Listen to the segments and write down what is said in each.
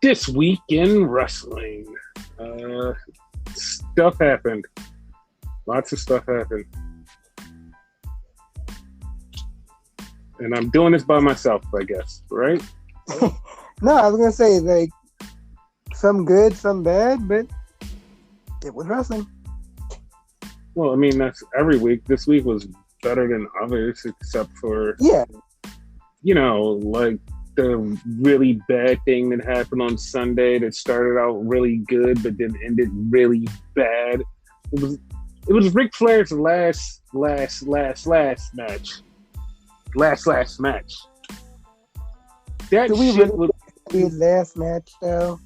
This week in wrestling, stuff happened. Lots of stuff happened. And I'm doing this by myself, I guess, right? No, I was going to say, like, some good, some bad, but it was wrestling. Well, I mean, that's every week. This week was better than others, except for, like the really bad thing that happened on Sunday that started out really good, but then ended really bad. It was Ric Flair's last match. Last match. That Did we shit really was his last match though?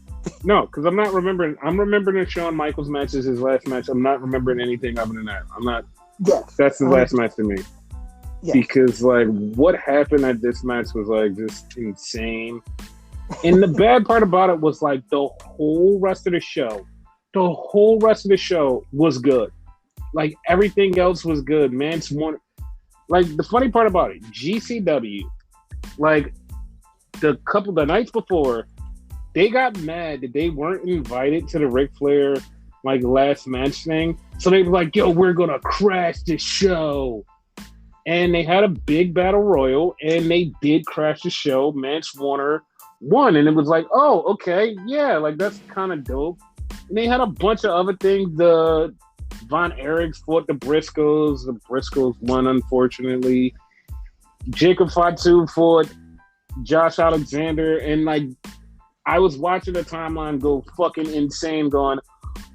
no, because I'm not remembering. I'm remembering Shawn Michaels match as his last match. I'm not remembering anything other than that. I'm not. Yes, that's the last match to me. Yes. Because like what happened at this match was like just insane. And the bad part about it was like the whole rest of the show was good. Like everything else was good. Man's one. Like the funny part about it, GCW, like the nights before, they got mad that they weren't invited to the Ric Flair like last match thing. So they were like, "Yo, we're gonna crash this show." And they had a big battle royal, and they did crash the show. Mance Warner won, and it was like, oh, okay, yeah, like that's kind of dope. And they had a bunch of other things. The Von Erichs fought the Briscoes. The Briscoes won, unfortunately. Jacob Fatu fought Josh Alexander, and like I was watching the timeline go fucking insane, going,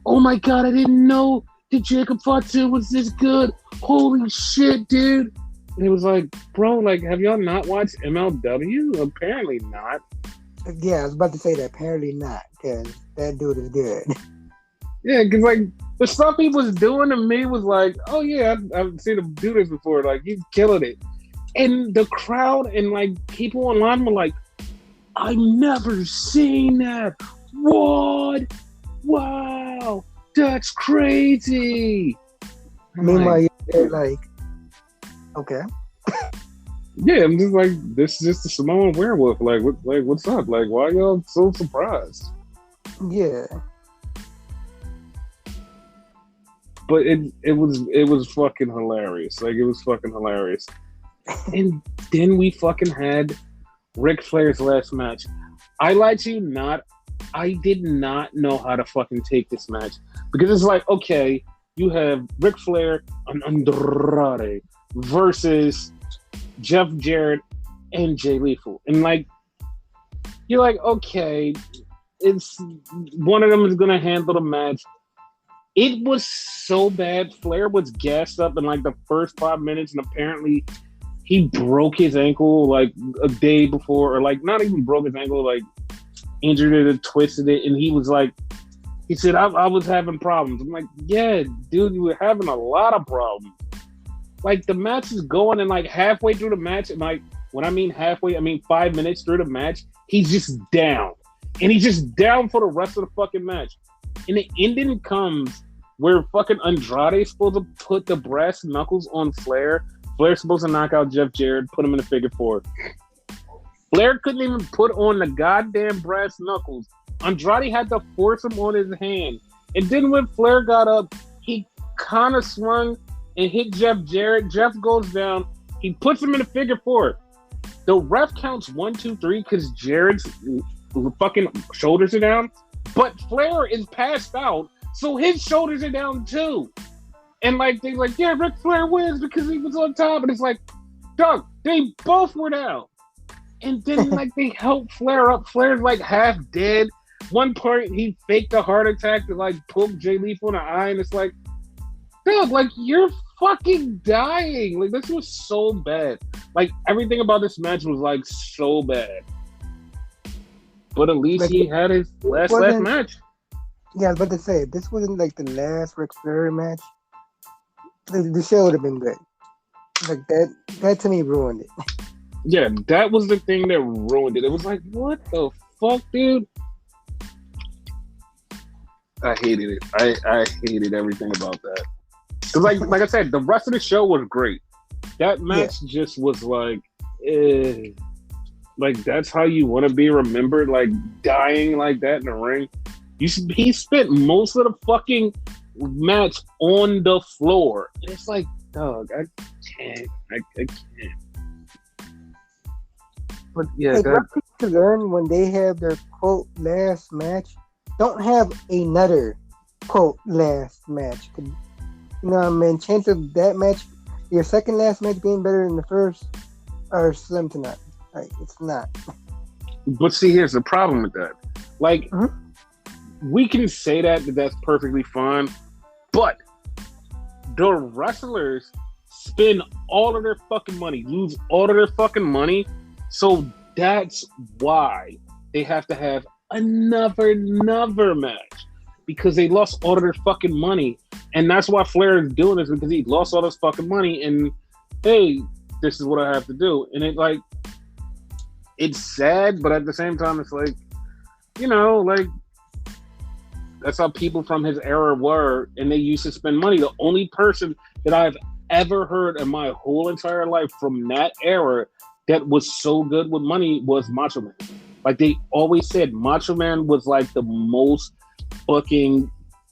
"Oh my god, I didn't know that Jacob Fatu was this good. Holy shit, dude!" And it was like, bro, like, have y'all not watched MLW? Apparently not. Yeah, I was about to say that. Apparently not, because that dude is good. Yeah, because like the stuff he was doing to me was like, oh yeah, I've seen him do this before. Like he's killing it. And the crowd and like people online were like, I've never seen that. What? Wow, that's crazy. Meanwhile, you're like, okay. Yeah, I'm just like, this is just a Samoan werewolf. Like, what's up? Like, why y'all so surprised? Yeah. But it was fucking hilarious. Like, it was fucking hilarious. And then we fucking had Ric Flair's last match. I lied to you not. I did not know how to fucking take this match. Because it's like, okay, you have Ric Flair and Andrade versus Jeff Jarrett and Jay Lethal. And like, you're like, okay, it's one of them is going to handle the match. It was so bad. Flair was gassed up in like the first 5 minutes, and apparently he broke his ankle like a day before, or like not even broke his ankle, like injured it or twisted it. And he was like, he said, I was having problems. I'm like, yeah, dude, you were having a lot of problems. Like the match is going, and like halfway through the match, and like when I mean halfway, I mean 5 minutes through the match, he's just down. And he's just down for the rest of the fucking match. And the ending comes where fucking Andrade's supposed to put the brass knuckles on Flair. Flair's supposed to knock out Jeff Jarrett, put him in a figure four. Flair couldn't even put on the goddamn brass knuckles. Andrade had to force him on his hand. And then when Flair got up, he kind of swung and hit Jeff Jarrett. Jeff goes down. He puts him in a figure four. The ref counts 1, 2, 3 because Jarrett's fucking shoulders are down. But Flair is passed out, so his shoulders are down too. And like they're like, yeah, Ric Flair wins because he was on top. And it's like, dog, they both were down. And then like they help Flair up. Flair's like half dead. One point he faked a heart attack to like poke Jay Lethal in the eye, and it's like, dog, like you're fucking dying. Like this was so bad. Like everything about this match was like so bad. But at least he had his last match. Yeah, I was about to say, if this wasn't like the last Ric Flair match, the show would have been good. Like that to me ruined it. Yeah, that was the thing that ruined it. It was like, what the fuck, dude? I hated it. I hated everything about that. Cause like I said, the rest of the show was great. That match just was like, Like that's how you want to be remembered, like dying like that in the ring. He spent most of the fucking match on the floor. And it's like, dog, I can't. I can't. But yeah, Like, that what people learn when they have their quote last match, don't have another quote last match. You know what I mean? Chance of that match, your second last match being better than the first, are slim to none. Like, it's not. but see, here's the problem with that. Like, Mhm. we can say that that's perfectly fine, but the wrestlers spend all of their fucking money, lose all of their fucking money. So that's why they have to have another match because they lost all of their fucking money. And that's why Flair is doing this because he lost all this fucking money. And hey, this is what I have to do. And it's sad, but at the same time, it's like, like that's how people from his era were, and they used to spend money. The only person that I've ever heard in my whole entire life from that era that was so good with money was Macho Man. Like they always said, Macho Man was like the most fucking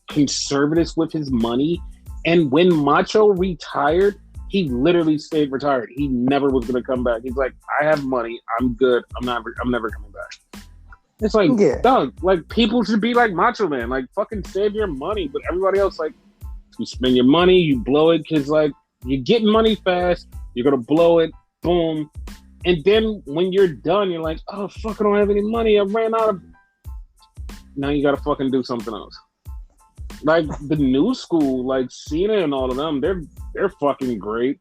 conservative with his money. And when Macho retired, he literally stayed retired. He never was gonna come back. He's like, I have money, I'm good. I'm never coming back. It's like, Yeah. dog, like people should be like Macho Man, like fucking save your money. But everybody else, like, you spend your money, you blow it, because like you're getting money fast, you're gonna blow it, boom, and then when you're done, you're like, oh fuck, I don't have any money, I ran out of. Now you gotta fucking do something else. Like the new school, like Cena and all of them, they're fucking great.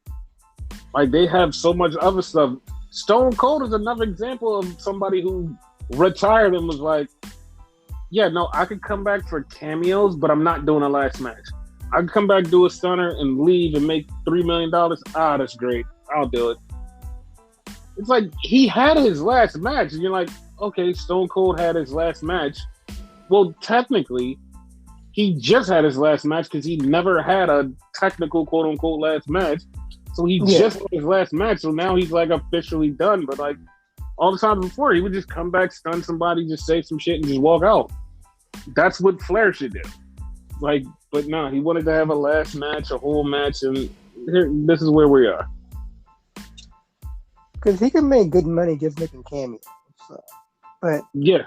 Like they have so much other stuff. Stone Cold is another example of somebody who retired and was like, yeah, no, I could come back for cameos, but I'm not doing a last match. I could come back, do a stunner, and leave and make $3 million. Ah, that's great. I'll do it. It's like he had his last match, and you're like, okay, Stone Cold had his last match. Well, technically, he just had his last match because he never had a technical quote unquote last match. So he just had his last match. So now he's like officially done. But like all the time before, he would just come back, stun somebody, just say some shit, and just walk out. That's what Flair should do. Like, but no, he wanted to have a last match, a whole match, and this is where we are. Because he can make good money just making cameos. So. But yeah,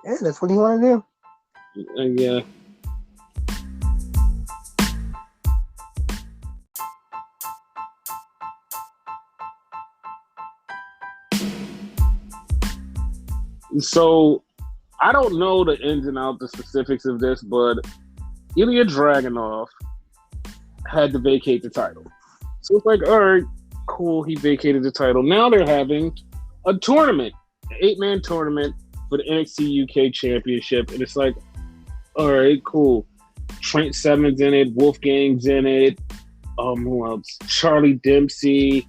that's what he want to do. Yeah. So I don't know the ins and outs, the specifics of this, but Ilya Dragunov had to vacate the title. So it's like, all right, cool, he vacated the title. Now they're having a tournament, an 8-man tournament for the NXT UK Championship. And it's like, all right, cool. Trent Seven's in it, Wolfgang's in it. Who else? Charlie Dempsey.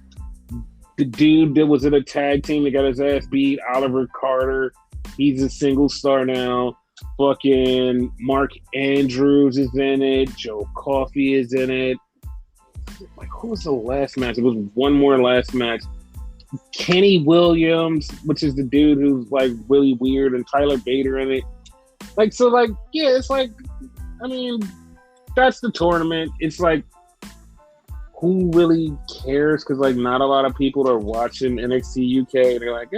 The dude that was in a tag team that got his ass beat, Oliver Carter. He's a single star now. Fucking Mark Andrews is in it. Joe Coffey is in it. Like, who was the last match? It was one more last match. Kenny Williams, which is the dude who's like really weird, and Tyler Bader in it. Like, so like, yeah, it's like, I mean, that's the tournament. It's like, who really cares? Because like, not a lot of people are watching NXT UK. They're like,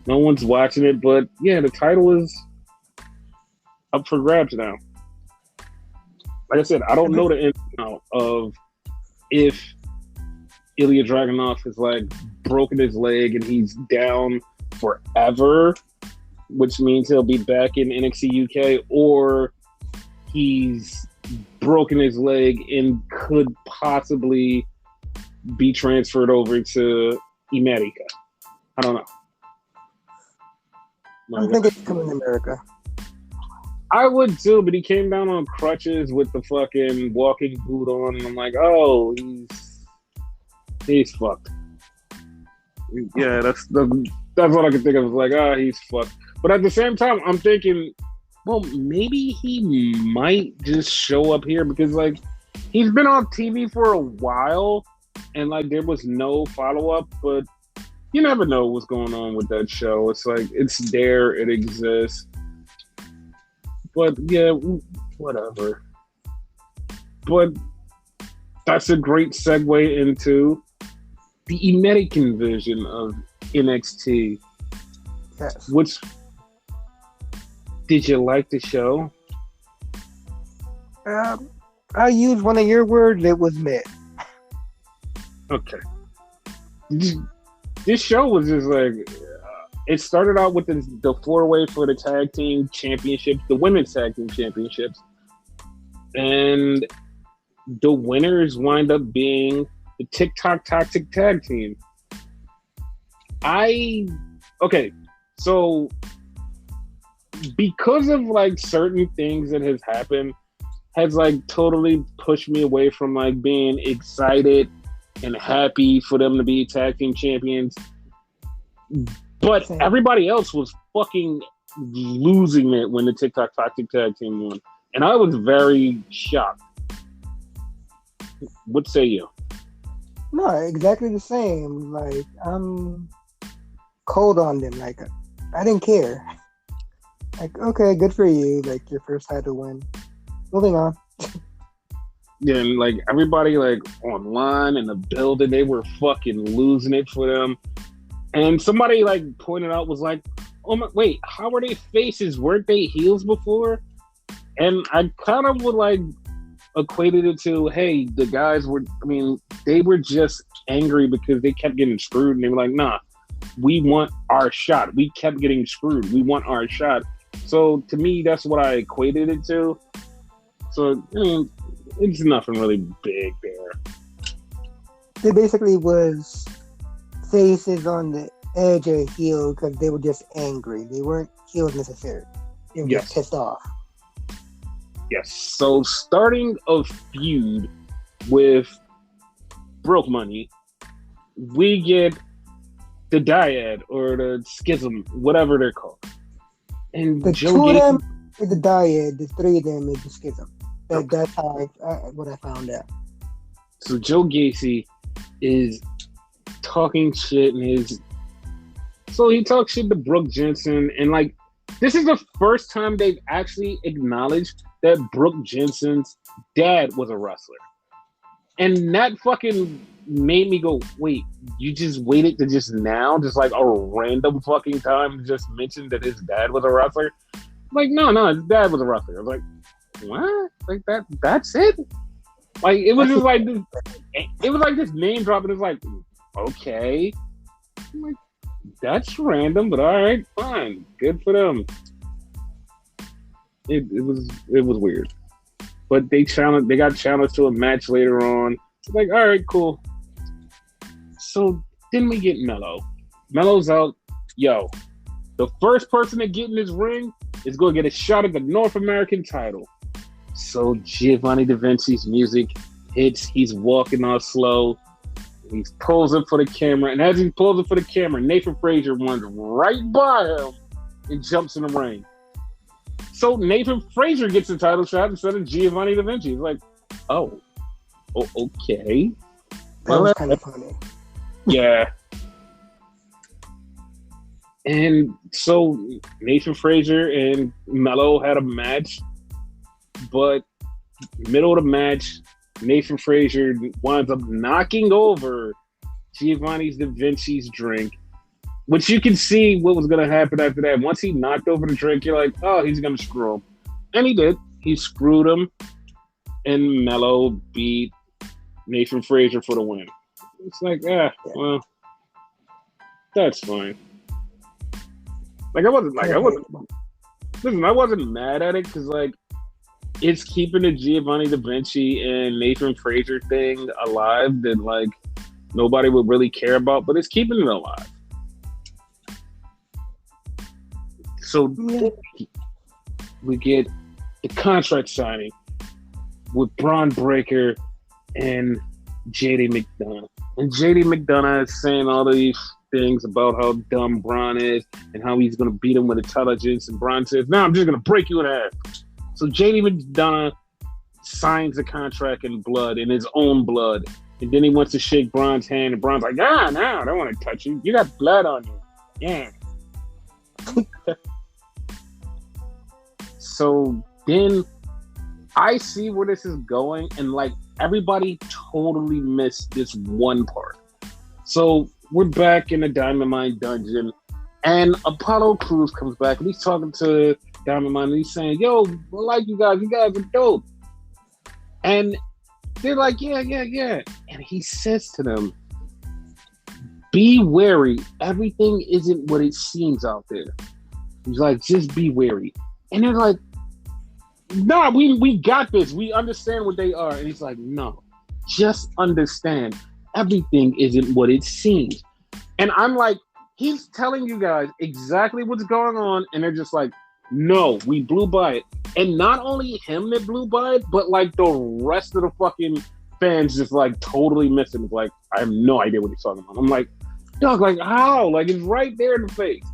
no one's watching it. But yeah, the title is up for grabs now. Like I said, I don't know the ins and out of if Ilya Dragunov has like broken his leg and he's down forever, which means he'll be back in NXT UK, or he's broken his leg and could possibly be transferred over to America. I don't know. I'm thinking he's coming to America. I would too, but he came down on crutches with the fucking walking boot on, and I'm like, oh, he's fucked. Yeah, that's what I can think of. It's like, he's fucked. But at the same time, I'm thinking, well, maybe he might just show up here because, like, he's been on TV for a while, and like there was no follow up. But you never know what's going on with that show. It's like it's there, it exists, but yeah, whatever. But that's a great segue into the American version of NXT. Yes. Which did you like the show? I used one of your words. It was mid. Okay. This show was just like it started out with the 4-way for the tag team championships, the women's tag team championships, and the winners wind up being the TikTok Toxic Tag Team. So because of like certain things that has happened, has like totally pushed me away from like being excited and happy for them to be tag team champions. But everybody else was fucking losing it when the TikTok Toxic Tag Team won. And I was very shocked. What say you? No, exactly the same. Like, I'm cold on them. Like, I didn't care. Like, okay, good for you. Like, your first title win. Moving on. Yeah, and like everybody like online in the building, they were fucking losing it for them. And somebody like pointed out was like, "Oh my, wait, how were they faces? Weren't they heels before?" And I kind of would like equated it to, hey, the guys were. I mean, they were just angry because they kept getting screwed, and they were like, "Nah, we want our shot. We kept getting screwed. We want our shot." So to me, that's what I equated it to. So I mean, it's nothing really big there. They basically was faces on the edge of heel because they were just angry. They weren't heels necessarily. They were just pissed off. Yes. So starting a feud with Broke Money, we get the Dyad or the Schism, whatever they're called. And the Joe two Gacy, of them is the Dyad, the three of them is the Schism. That's how what I found out. So Joe Gacy is talking shit so he talks shit to Brooke Jensen, and like this is the first time they've actually acknowledged that Brooke Jensen's dad was a wrestler. And that fucking made me go, wait, you just waited to just now, just like a random fucking time to just mention that his dad was a wrestler? I'm like, no, his dad was a wrestler. I was like, what? Like that's it? Like it was just like this, it was like this name drop, and it's like, okay. I'm like, that's random, but all right, fine. Good for them. It was weird. But they got challenged to a match later on. Like, all right, cool. So then we get Mello. Mello's out. Yo, the first person to get in this ring is going to get a shot at the North American title. So Giovanni Da Vinci's music hits. He's walking all slow. He's posing for the camera. And as he's posing for the camera, Nathan Frazier runs right by him and jumps in the ring. So Nathan Frazier gets the title shot instead of Giovanni Da Vinci. It's like, oh okay. That was kind of funny. Yeah. And so Nathan Frazier and Mello had a match, but middle of the match, Nathan Frazier winds up knocking over Giovanni Da Vinci's drink, which you can see what was going to happen after that. Once he knocked over the drink, you're like, oh, he's going to screw him. And he did. He screwed him, and Mello beat Nathan Frazier for the win. It's like, well, that's fine. I wasn't mad at it because, like, it's keeping the Giovanni Da Vinci and Nathan Frazier thing alive that, like, nobody would really care about, but it's keeping it alive. So we get the contract signing with Braun Breaker and JD McDonough. And JD McDonough is saying all these things about how dumb Braun is and how he's going to beat him with intelligence. And Braun says, no, I'm just going to break you in half. So JD McDonough signs the contract in blood, in his own blood. And then he wants to shake Braun's hand, and Braun's like, no, I don't want to touch you. You got blood on you. Yeah. So then I see where this is going, and like everybody totally missed this one part. So we're back in the Diamond Mine dungeon, and Apollo Crews comes back, and he's talking to Diamond Mine, and he's saying, yo, I like you guys are dope. And they're like, yeah. And he says to them, be wary. Everything isn't what it seems out there. He's like, just be wary. And they're like, nah, we got this. We understand what they are. And he's like, no, just understand. Everything isn't what it seems. And I'm like, he's telling you guys exactly what's going on. And they're just like, no, we blew by it. And not only him that blew by it, but like the rest of the fucking fans just like totally missing. Like, I have no idea what he's talking about. I'm like, dog, like how? Like it's right there in the face.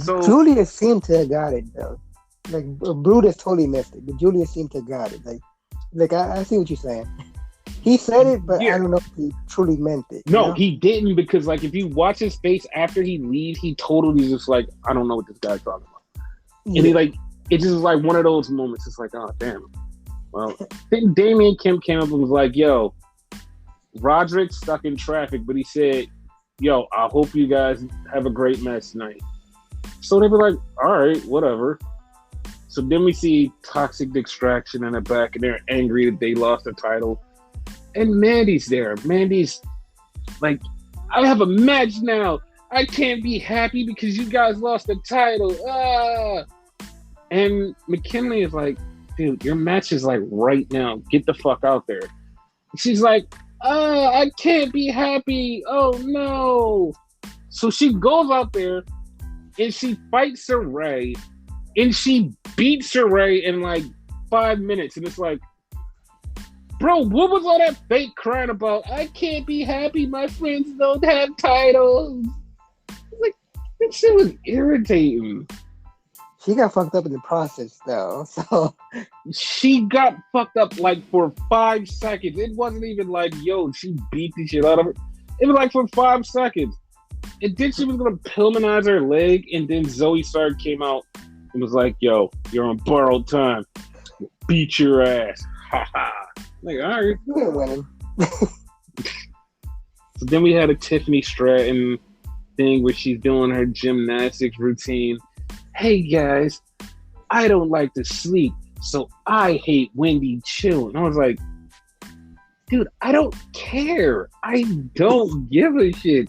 So Julius seemed to have got it though. Like Brutus totally missed it, but Julius seemed to have got it. Like I see what you're saying. He said it, but I don't know if he truly meant it. No, he didn't, because like if you watch his face after he leaves, he totally just like, I don't know what this guy's talking about. And he like, it just was like one of those moments. It's like, oh damn. Well, then Damian Kemp came up and was like, yo, Roderick's stuck in traffic, but he said, yo, I hope you guys have a great match tonight. So they were like, all right, whatever. So then we see Toxic Distraction in the back, and they're angry that they lost the title. And Mandy's there. Mandy's like, I have a match now. I can't be happy because you guys lost the title. And McKinley is like, dude, your match is like right now. Get the fuck out there. She's like, I can't be happy. Oh no. So she goes out there and she fights Saray, and she beats Saray in like 5 minutes. And it's like, bro, what was all that fake crying about? I can't be happy. My friends don't have titles. Like, that shit was irritating. She got fucked up in the process, though. So she got fucked up like for 5 seconds. It wasn't even like, yo, she beat the shit out of her. It was like for 5 seconds. And then she was gonna Pillmanize her leg, and then Zoe Stark came out and was like, yo, you're on borrowed time. Beat your ass. Ha ha. Like, all right. You ain't winning. So then we had a Tiffany Stratton thing where she's doing her gymnastics routine. Hey guys, I don't like to sleep, so I hate Wendy Chill. And I was like, dude, I don't care. I don't give a shit.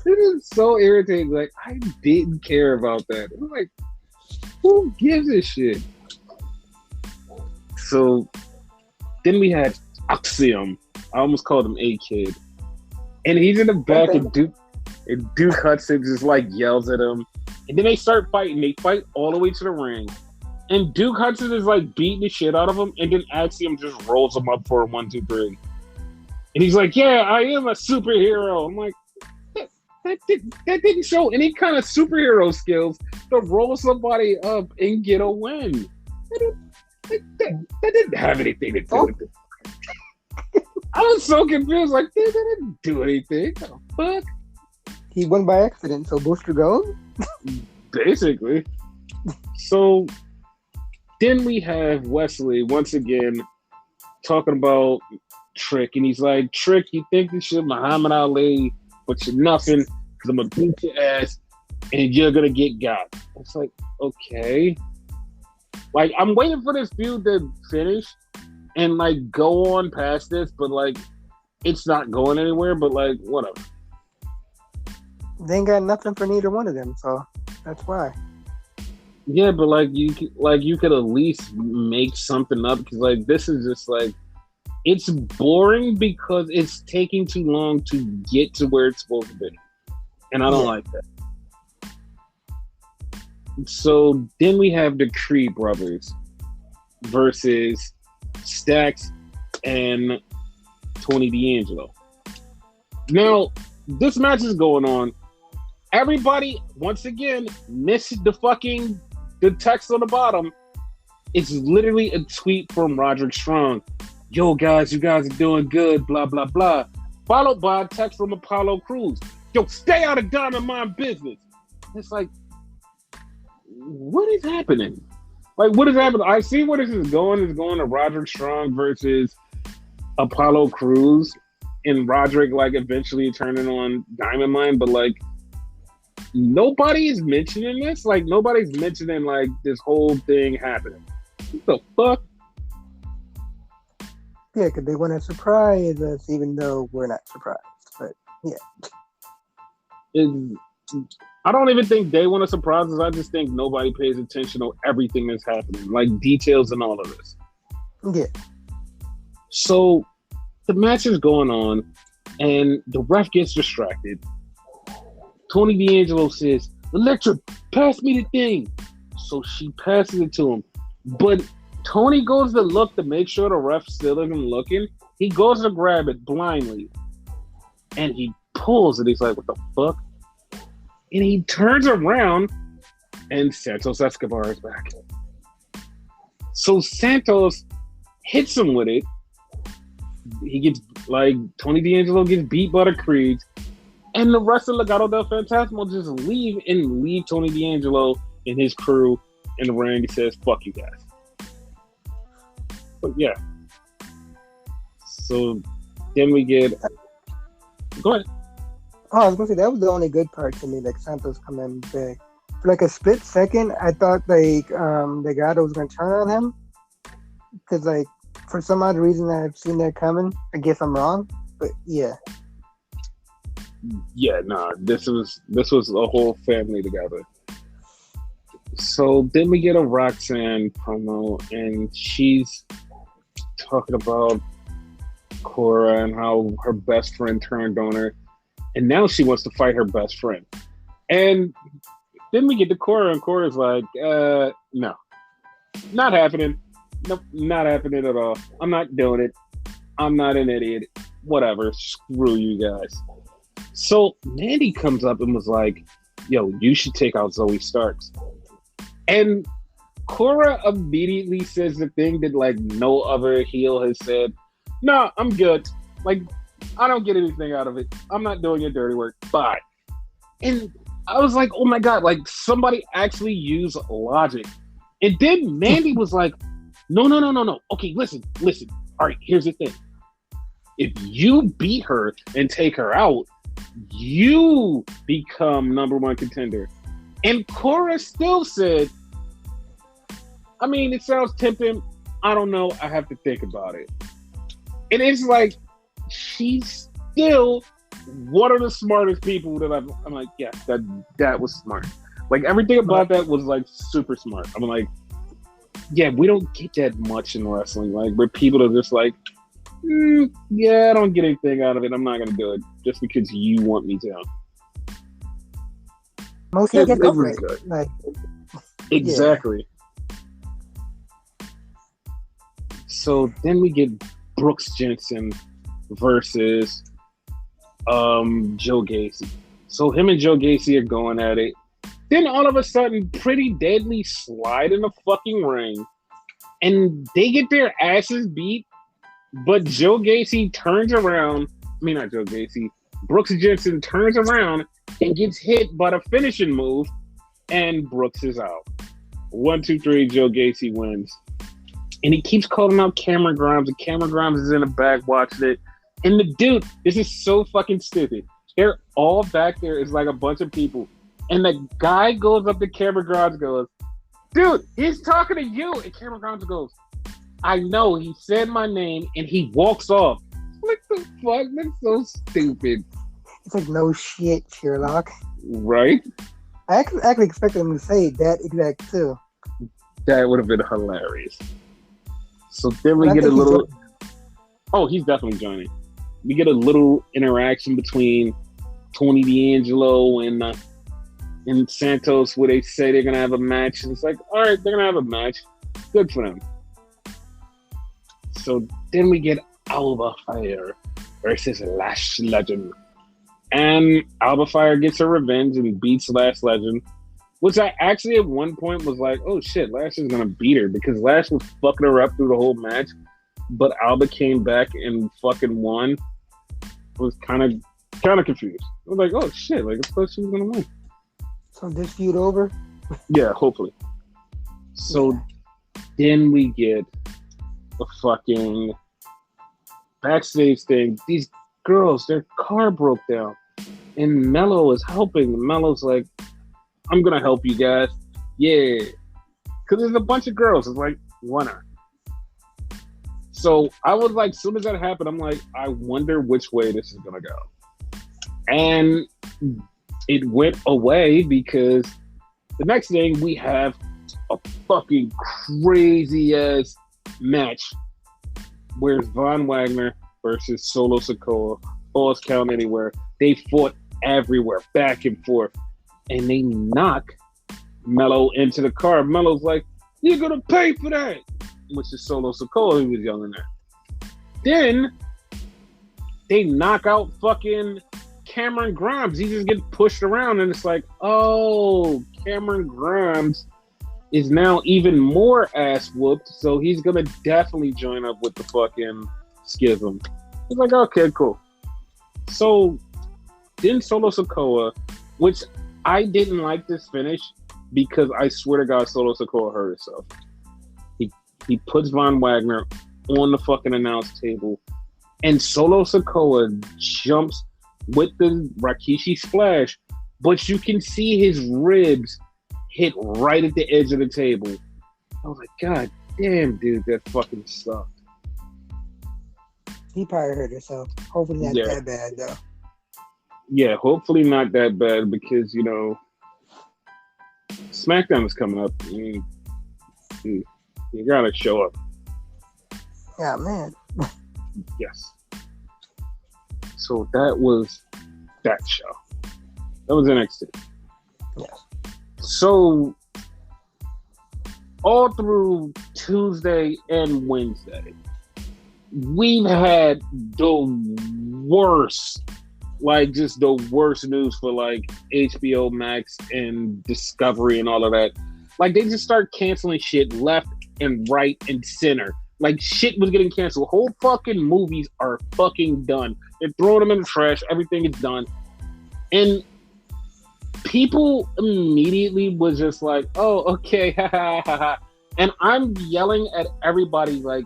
This is so irritating. Like, I didn't care about that. I was like, who gives a shit? So then we had Axiom. I almost called him A-Kid. And he's in the back, and Duke Hudson just like yells at him. And then they start fighting. They fight all the way to the ring. And Duke Hudson is like beating the shit out of him. And then Axiom just rolls him up for a 1, 2, 3. And he's like, yeah, I am a superhero. I'm like, that didn't show any kind of superhero skills to roll somebody up and get a win. That didn't have anything to do with it. I was so confused. Like, they didn't do anything. What the fuck? He won by accident, so booster goes? Basically. So then we have Wesley once again talking about Trick, and he's like, Trick, you think you should Muhammad Ali, but you're nothing, because I'm going to beat your ass, and you're going to get got. It's like, okay. Like, I'm waiting for this feud to finish and, like, go on past this, but, like, it's not going anywhere, but, like, whatever. They ain't got nothing for neither one of them, so that's why. Yeah, but, like, you could at least make something up, because, like, this is just, like, it's boring because it's taking too long to get to where it's supposed to be. And I don't like that. So then we have the Creed brothers versus Stax and Tony D'Angelo. Now, this match is going on. Everybody, once again, missed the text on the bottom. It's literally a tweet from Roderick Strong. yo guys, you guys are doing good, blah blah blah. Followed by a text from Apollo Crews, yo, stay out of Diamond Mine business. It's like, what is happening? Like, what is happening? I see where this is going. It's going to Roderick Strong versus Apollo Crews, and Roderick like eventually turning on Diamond Mine, but like nobody is mentioning this. Like nobody's mentioning like this whole thing happening. What the fuck? Yeah, because they want to surprise us, even though we're not surprised. But yeah, I don't even think they want to surprise us. I just think nobody pays attention to everything that's happening, like details and all of this. Yeah. So the match is going on, and the ref gets distracted. Tony D'Angelo says, "Electra, pass me the thing." So she passes it to him, but Tony goes to look to make sure the ref still isn't looking. He goes to grab it blindly, and he pulls it. He's like, "What the fuck?" And he turns around, and Santos Escobar is back. So Santos hits him with it. He gets, like, Tony D'Angelo gets beat by the Creeds, and the rest of Legado del Fantasma just leave Tony D'Angelo and his crew in the ring. He says, "Fuck you guys." But yeah. So then we get... Go ahead. Oh, I was gonna say that was the only good part to me, like Santos coming back. For like a split second, I thought like Legado was gonna turn on him, because like for some odd reason I've seen that coming. I guess I'm wrong, but yeah. Yeah, nah. This was a whole family together. So then we get a Roxanne promo, and she's talking about Cora and how her best friend turned on her. And now she wants to fight her best friend. And then we get to Cora, and Cora's like, no, not happening. Nope, not happening at all. I'm not doing it. I'm not an idiot. Whatever. Screw you guys. So Mandy comes up and was like, yo, you should take out Zoe Starks. And Cora immediately says the thing that like no other heel has said. No, I'm good. Like, I don't get anything out of it. I'm not doing your dirty work. Bye. And I was like, oh my God, like somebody actually used logic. And then Mandy was like, no. Okay, listen. All right, here's the thing. If you beat her and take her out, you become number one contender. And Cora still said, I mean, it sounds tempting. I don't know. I have to think about it. And it's like, she's still one of the smartest people that I'm like, yeah, that was smart. Like everything about that was like super smart. I'm like, yeah, we don't get that much in wrestling. Like where people are just like, yeah, I don't get anything out of it. I'm not gonna do it just because you want me to. Mostly get over it. Like, exactly. Yeah. So then we get Brooks Jensen versus Joe Gacy. So him and Joe Gacy are going at it. Then all of a sudden, Pretty Deadly slide in the fucking ring, and they get their asses beat. But Joe Gacy turns around. I mean, not Joe Gacy. Brooks Jensen turns around and gets hit by the finishing move, and Brooks is out. 1, 2, 3. Joe Gacy wins. And he keeps calling out Cameron Grimes, and Cameron Grimes is in the back watching it. And the dude, this is so fucking stupid. They're all back there. It's like a bunch of people. And the guy goes up to Cameron Grimes, goes, dude, he's talking to you. And Cameron Grimes goes, I know, he said my name, and he walks off. What the fuck? That's so stupid. It's like, no shit, Sherlock. Right? I actually expected him to say that exact too. That would have been hilarious. So then we get a little... Oh, he's definitely joining. We get a little interaction between Tony D'Angelo and Santos where they say they're going to have a match. And it's like, all right, they're going to have a match. Good for them. So then we get Alba Fire versus Lash Legend. And Alba Fire gets her revenge and beats Lash Legend. Which I actually at one point was like, oh shit, Lash is going to beat her because Lash was fucking her up through the whole match. but Alba came back and fucking won. I was kind of confused. I was like, oh shit, like I thought she was gonna win. So this feud over? Yeah, hopefully. So then we get a fucking backstage thing. These girls, their car broke down, and Mello is helping. Mello's like, I'm gonna help you guys. Yeah, because there's a bunch of girls. It's like, why not? So I was like, as soon as that happened, I'm like, I wonder which way this is gonna go. And it went away because the next thing we have a fucking crazy ass match where it's Von Wagner versus Solo Sikoa. Falls count anywhere. They fought everywhere, back and forth, and they knock Mello into the car. Mello's like, "You're gonna pay for that," which is Solo Sikoa, who was yelling at. Then they knock out fucking Cameron Grimes. He just gets pushed around, and it's like, oh, Cameron Grimes is now even more ass whooped, so he's gonna definitely join up with the fucking Schism. He's like, okay, cool. So then Solo Sikoa, which I didn't like this finish because I swear to God, Solo Sikoa hurt himself. He puts Von Wagner on the fucking announce table, and Solo Sikoa jumps with the Rikishi splash, but you can see his ribs hit right at the edge of the table. I was like, God damn, dude, that fucking sucked. He probably hurt himself. Hopefully not that bad, though. Yeah, hopefully not that bad because, you know, SmackDown is coming up. You gotta show up. Yeah, man. Yes. So that was that show. That was NXT. Yes. So all through Tuesday and Wednesday, we've had the worst, like just the worst news for like HBO Max and Discovery and all of that. Like they just start canceling shit left and right and center. Like shit was getting canceled. Whole fucking movies are fucking done. They're throwing them in the trash. Everything is done. And people immediately was just like, oh, okay, ha ha ha ha. And I'm yelling at everybody like,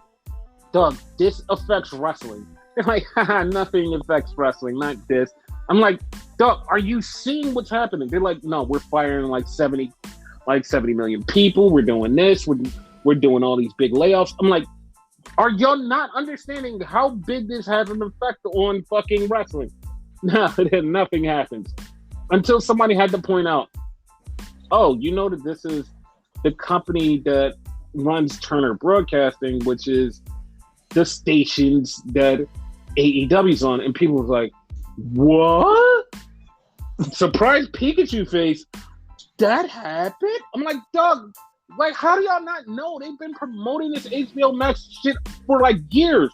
Doug, this affects wrestling. They're like, haha, nothing affects wrestling, not this. I'm like, Doug, are you seeing what's happening? They're like, no, we're firing like 70 million people. We're doing this. We're doing all these big layoffs. I'm like, are y'all not understanding how big this has an effect on fucking wrestling? No, nothing happens. Until somebody had to point out, oh, you know that this is the company that runs Turner Broadcasting, which is the stations that AEW's on. And people was like, what? Surprise Pikachu face. That happened? I'm like, Doug, like, how do y'all not know? They've been promoting this HBO Max shit for like years.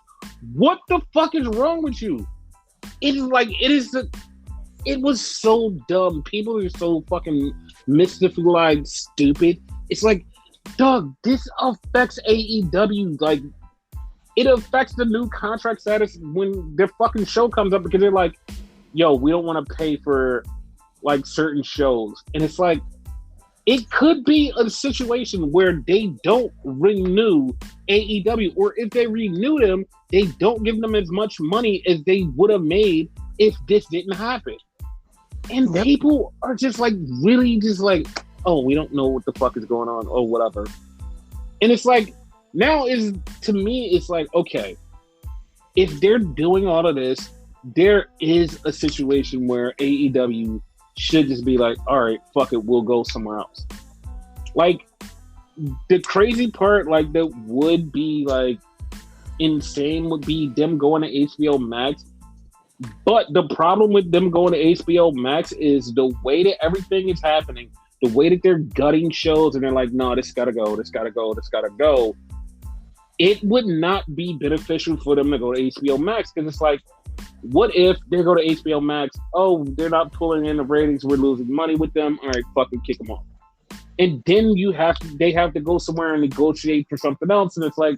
What the fuck is wrong with you? It was so dumb. People are so fucking mystified, stupid. It's like, Doug, this affects AEW. Like, it affects the new contract status when their fucking show comes up because they're like, yo, we don't want to pay for like certain shows. And it's like, it could be a situation where they don't renew AEW, or if they renew them, they don't give them as much money as they would have made if this didn't happen. And people are just like, really just like, oh, we don't know what the fuck is going on or whatever. And it's like, now to me, it's like, okay, if they're doing all of this, there is a situation where AEW should just be like, all right, fuck it, we'll go somewhere else. Like, the crazy part, like, that would be, like, insane would be them going to HBO Max. But the problem with them going to HBO Max is the way that everything is happening, the way that they're gutting shows, and they're like, no, this gotta go, this gotta go, this gotta go. It would not be beneficial for them to go to HBO Max, because it's like, what if they go to HBO Max? Oh, they're not pulling in the ratings. We're losing money with them. All right, fucking kick them off. And then they have to go somewhere and negotiate for something else. And it's like,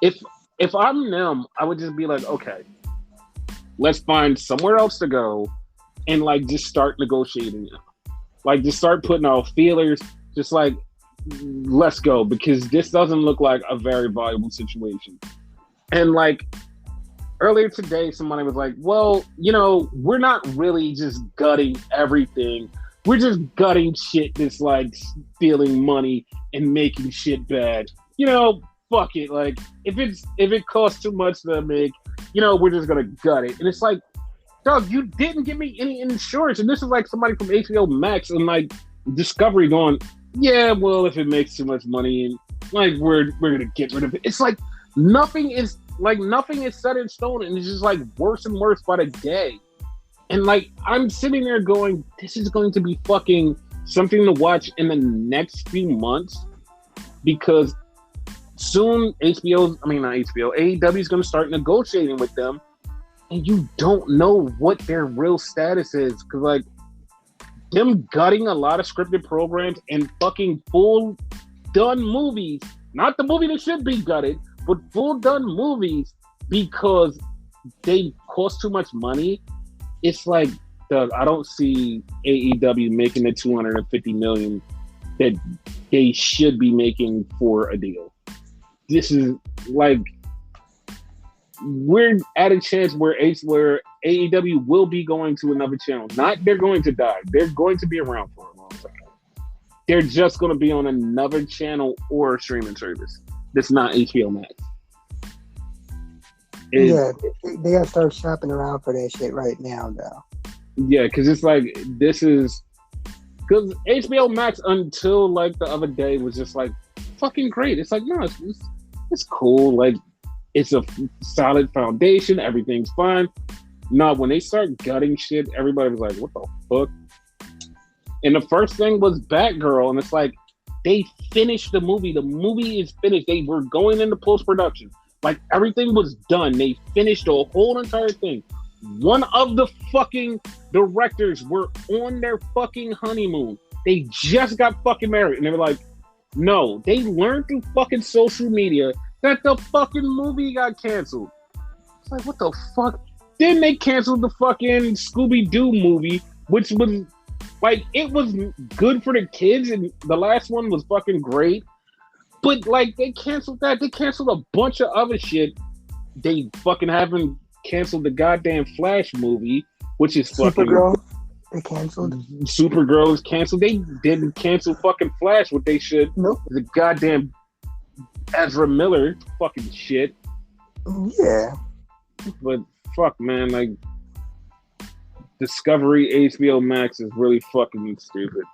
if if I'm them, I would just be like, okay, let's find somewhere else to go and like just start negotiating. Like just start putting out feelers. Just like let's go because this doesn't look like a very valuable situation. And like earlier today, somebody was like, well, we're not really just gutting everything. We're just gutting shit that's like stealing money and making shit bad. Fuck it. Like if it costs too much to make, we're just gonna gut it. And it's like, dog, you didn't give me any insurance. And this is like somebody from HBO Max and like Discovery going, yeah, well, if it makes too much money and like we're gonna get rid of it. It's like nothing is set in stone, and it's just like worse and worse by the day. And like I'm sitting there going, this is going to be fucking something to watch in the next few months because soon AEW is going to start negotiating with them, and you don't know what their real status is because like them gutting a lot of scripted programs and fucking full done movies, not the movie that should be gutted, but full done movies because they cost too much money. It's like, Doug, I don't see AEW making the $250 million that they should be making for a deal. This is like we're at a chance where AEW will be going to another channel. Not they're going to die. They're going to be around for a long time. They're just going to be on another channel or a streaming service. That's not HBO Max. They gotta start shopping around for that shit right now, though. Yeah, because it's like this is because HBO Max until like the other day was just like fucking great. It's like no, it's cool. Like it's a solid foundation. Everything's fine. No, when they start gutting shit, everybody was like, "What the fuck?" And the first thing was Batgirl, and it's like they finished the movie. The movie is finished. They were going into post-production. Like, everything was done. They finished the whole entire thing. One of the fucking directors were on their fucking honeymoon. They just got fucking married. And they were like, no. They learned through fucking social media that the fucking movie got canceled. It's like, what the fuck? Then they canceled the fucking Scooby-Doo movie, which was, like, it was good for the kids. And the last one was fucking great. But, like, they canceled that. They canceled a bunch of other shit. They fucking haven't canceled the goddamn Flash movie, which is fucking... Supergirl, they canceled. Supergirl is canceled. They didn't cancel fucking Flash, what they should. Nope. The goddamn Ezra Miller fucking shit. Yeah. But, fuck, man, like, Discovery HBO Max is really fucking stupid.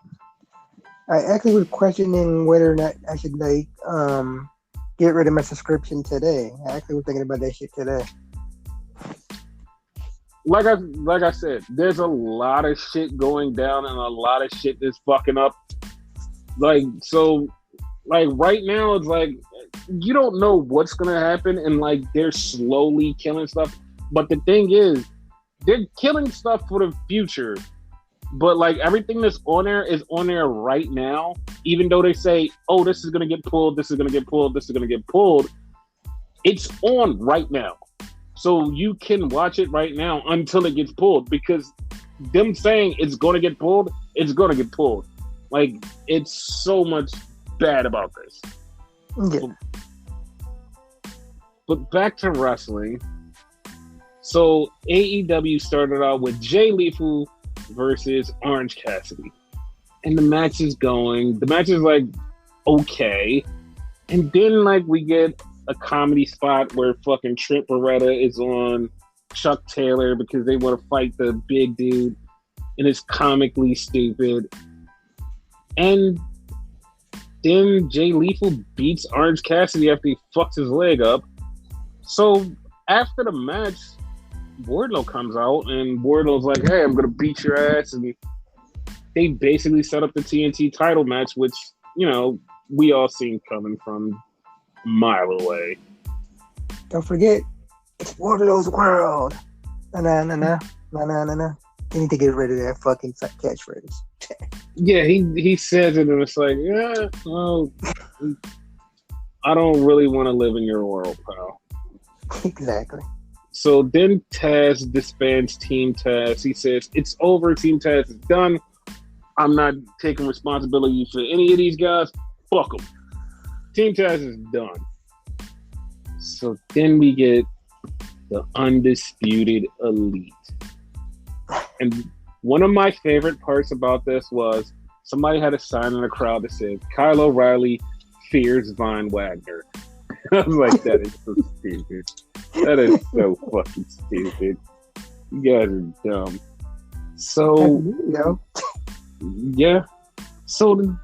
I actually was questioning whether or not I should get rid of my subscription today. I actually was thinking about that shit today. Like I said, there's a lot of shit going down and a lot of shit that's fucking up. Like right now it's like you don't know what's gonna happen and like they're slowly killing stuff. But the thing is, they're killing stuff for the future. But like everything that's on there is on there right now, even though they say, oh, this is gonna get pulled, this is gonna get pulled, this is gonna get pulled. It's on right now. So you can watch it right now until it gets pulled because them saying it's gonna get pulled, it's gonna get pulled. Like it's so much bad about this. Yeah. But back to wrestling. So AEW started out with Jay Lethal versus Orange Cassidy. And the match is going. The match is like okay. And then like we get a comedy spot where fucking Trent Beretta is on Chuck Taylor because they want to fight the big dude. And it's comically stupid. And then Jay Lethal beats Orange Cassidy after he fucks his leg up. So after the match, Wardlow comes out and Wardlow's like, hey, I'm gonna beat your ass, and they basically set up the TNT title match, which, you know, we all seen coming from a mile away. Don't forget, it's Wardlow's world. Nah. You need to get rid of that fucking catchphrase. Yeah, he says it and it's like, yeah, well, I don't really want to live in your world, pal. Exactly. So then Taz disbands Team Taz. He says, it's over. Team Taz is done. I'm not taking responsibility for any of these guys. Fuck them. Team Taz is done. So then we get the Undisputed Elite. And one of my favorite parts about this was somebody had a sign in the crowd that said, Kyle O'Reilly fears Von Wagner. I was like, that is so stupid. That is so fucking stupid. You guys are dumb. So, yeah. So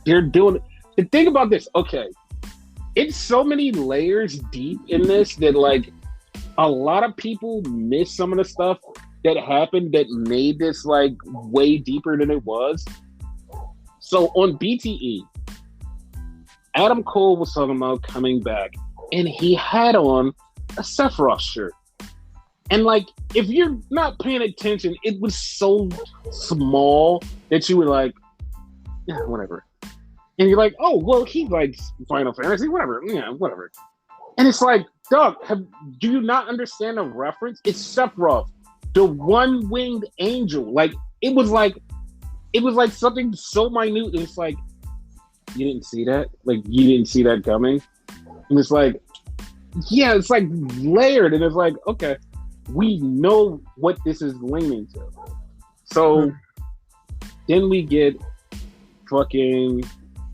they're doing it. The thing about this, okay, it's so many layers deep in this that, like, a lot of people miss some of the stuff that happened that made this, like, way deeper than it was. So on BTE, Adam Cole was talking about coming back, and he had on a Sephiroth shirt. And, like, if you're not paying attention, it was so small that you were like, yeah, whatever. And you're like, oh, well, he likes Final Fantasy, whatever. Yeah, whatever. And it's like, dog, do you not understand the reference? It's Sephiroth, the one-winged angel. Like, it was like something so minute. It's like, you didn't see that? Like, you didn't see that coming? And it's like, yeah, it's like layered. And it's like, okay, we know what this is leaning to. So then we get fucking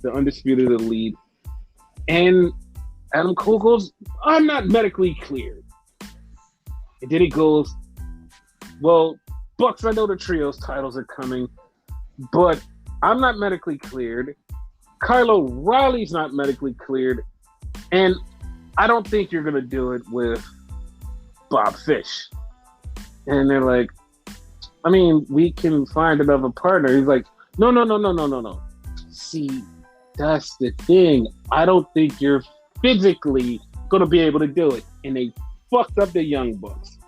the Undisputed Elite. And Adam Cole goes, I'm not medically cleared. And then he goes, well, Bucks, I know the trios titles are coming, but I'm not medically cleared. Kyle O'Reilly's not medically cleared. And I don't think you're going to do it with Bob Fish. And they're like, I mean, we can find another partner. He's like, no. See, that's the thing. I don't think you're physically going to be able to do it. And they fucked up the Young Bucks.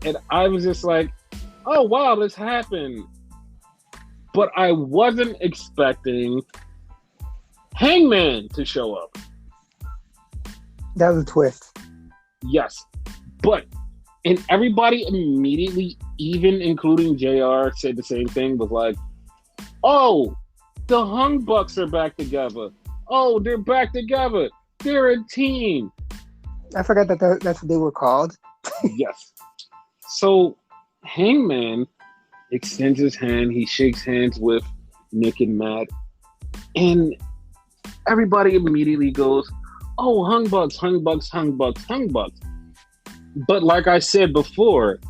And I was just like, oh, wow, this happened. But I wasn't expecting Hangman to show up. That was a twist. Yes. And everybody immediately, even including JR, said the same thing, was like, oh, the Hung Bucks are back together. Oh, they're back together. They're a team. I forgot that that's what they were called. Yes. So Hangman extends his hand. He shakes hands with Nick and Matt. And everybody immediately goes, oh, Hung Bucks. But like I said before,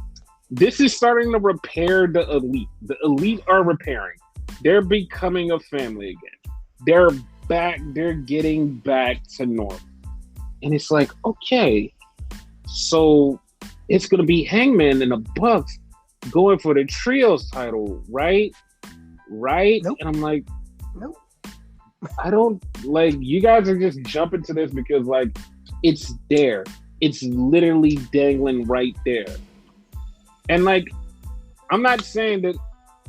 this is starting to repair the Elite. The Elite are repairing. They're becoming a family again. They're back. They're getting back to normal. And it's like, okay, so it's going to be Hangman and the Bucks going for the trios title, right? Nope. And I'm like, nope. I don't, like, you guys are just jumping to this because, like, it's there. It's literally dangling right there. And, like, I'm not saying that,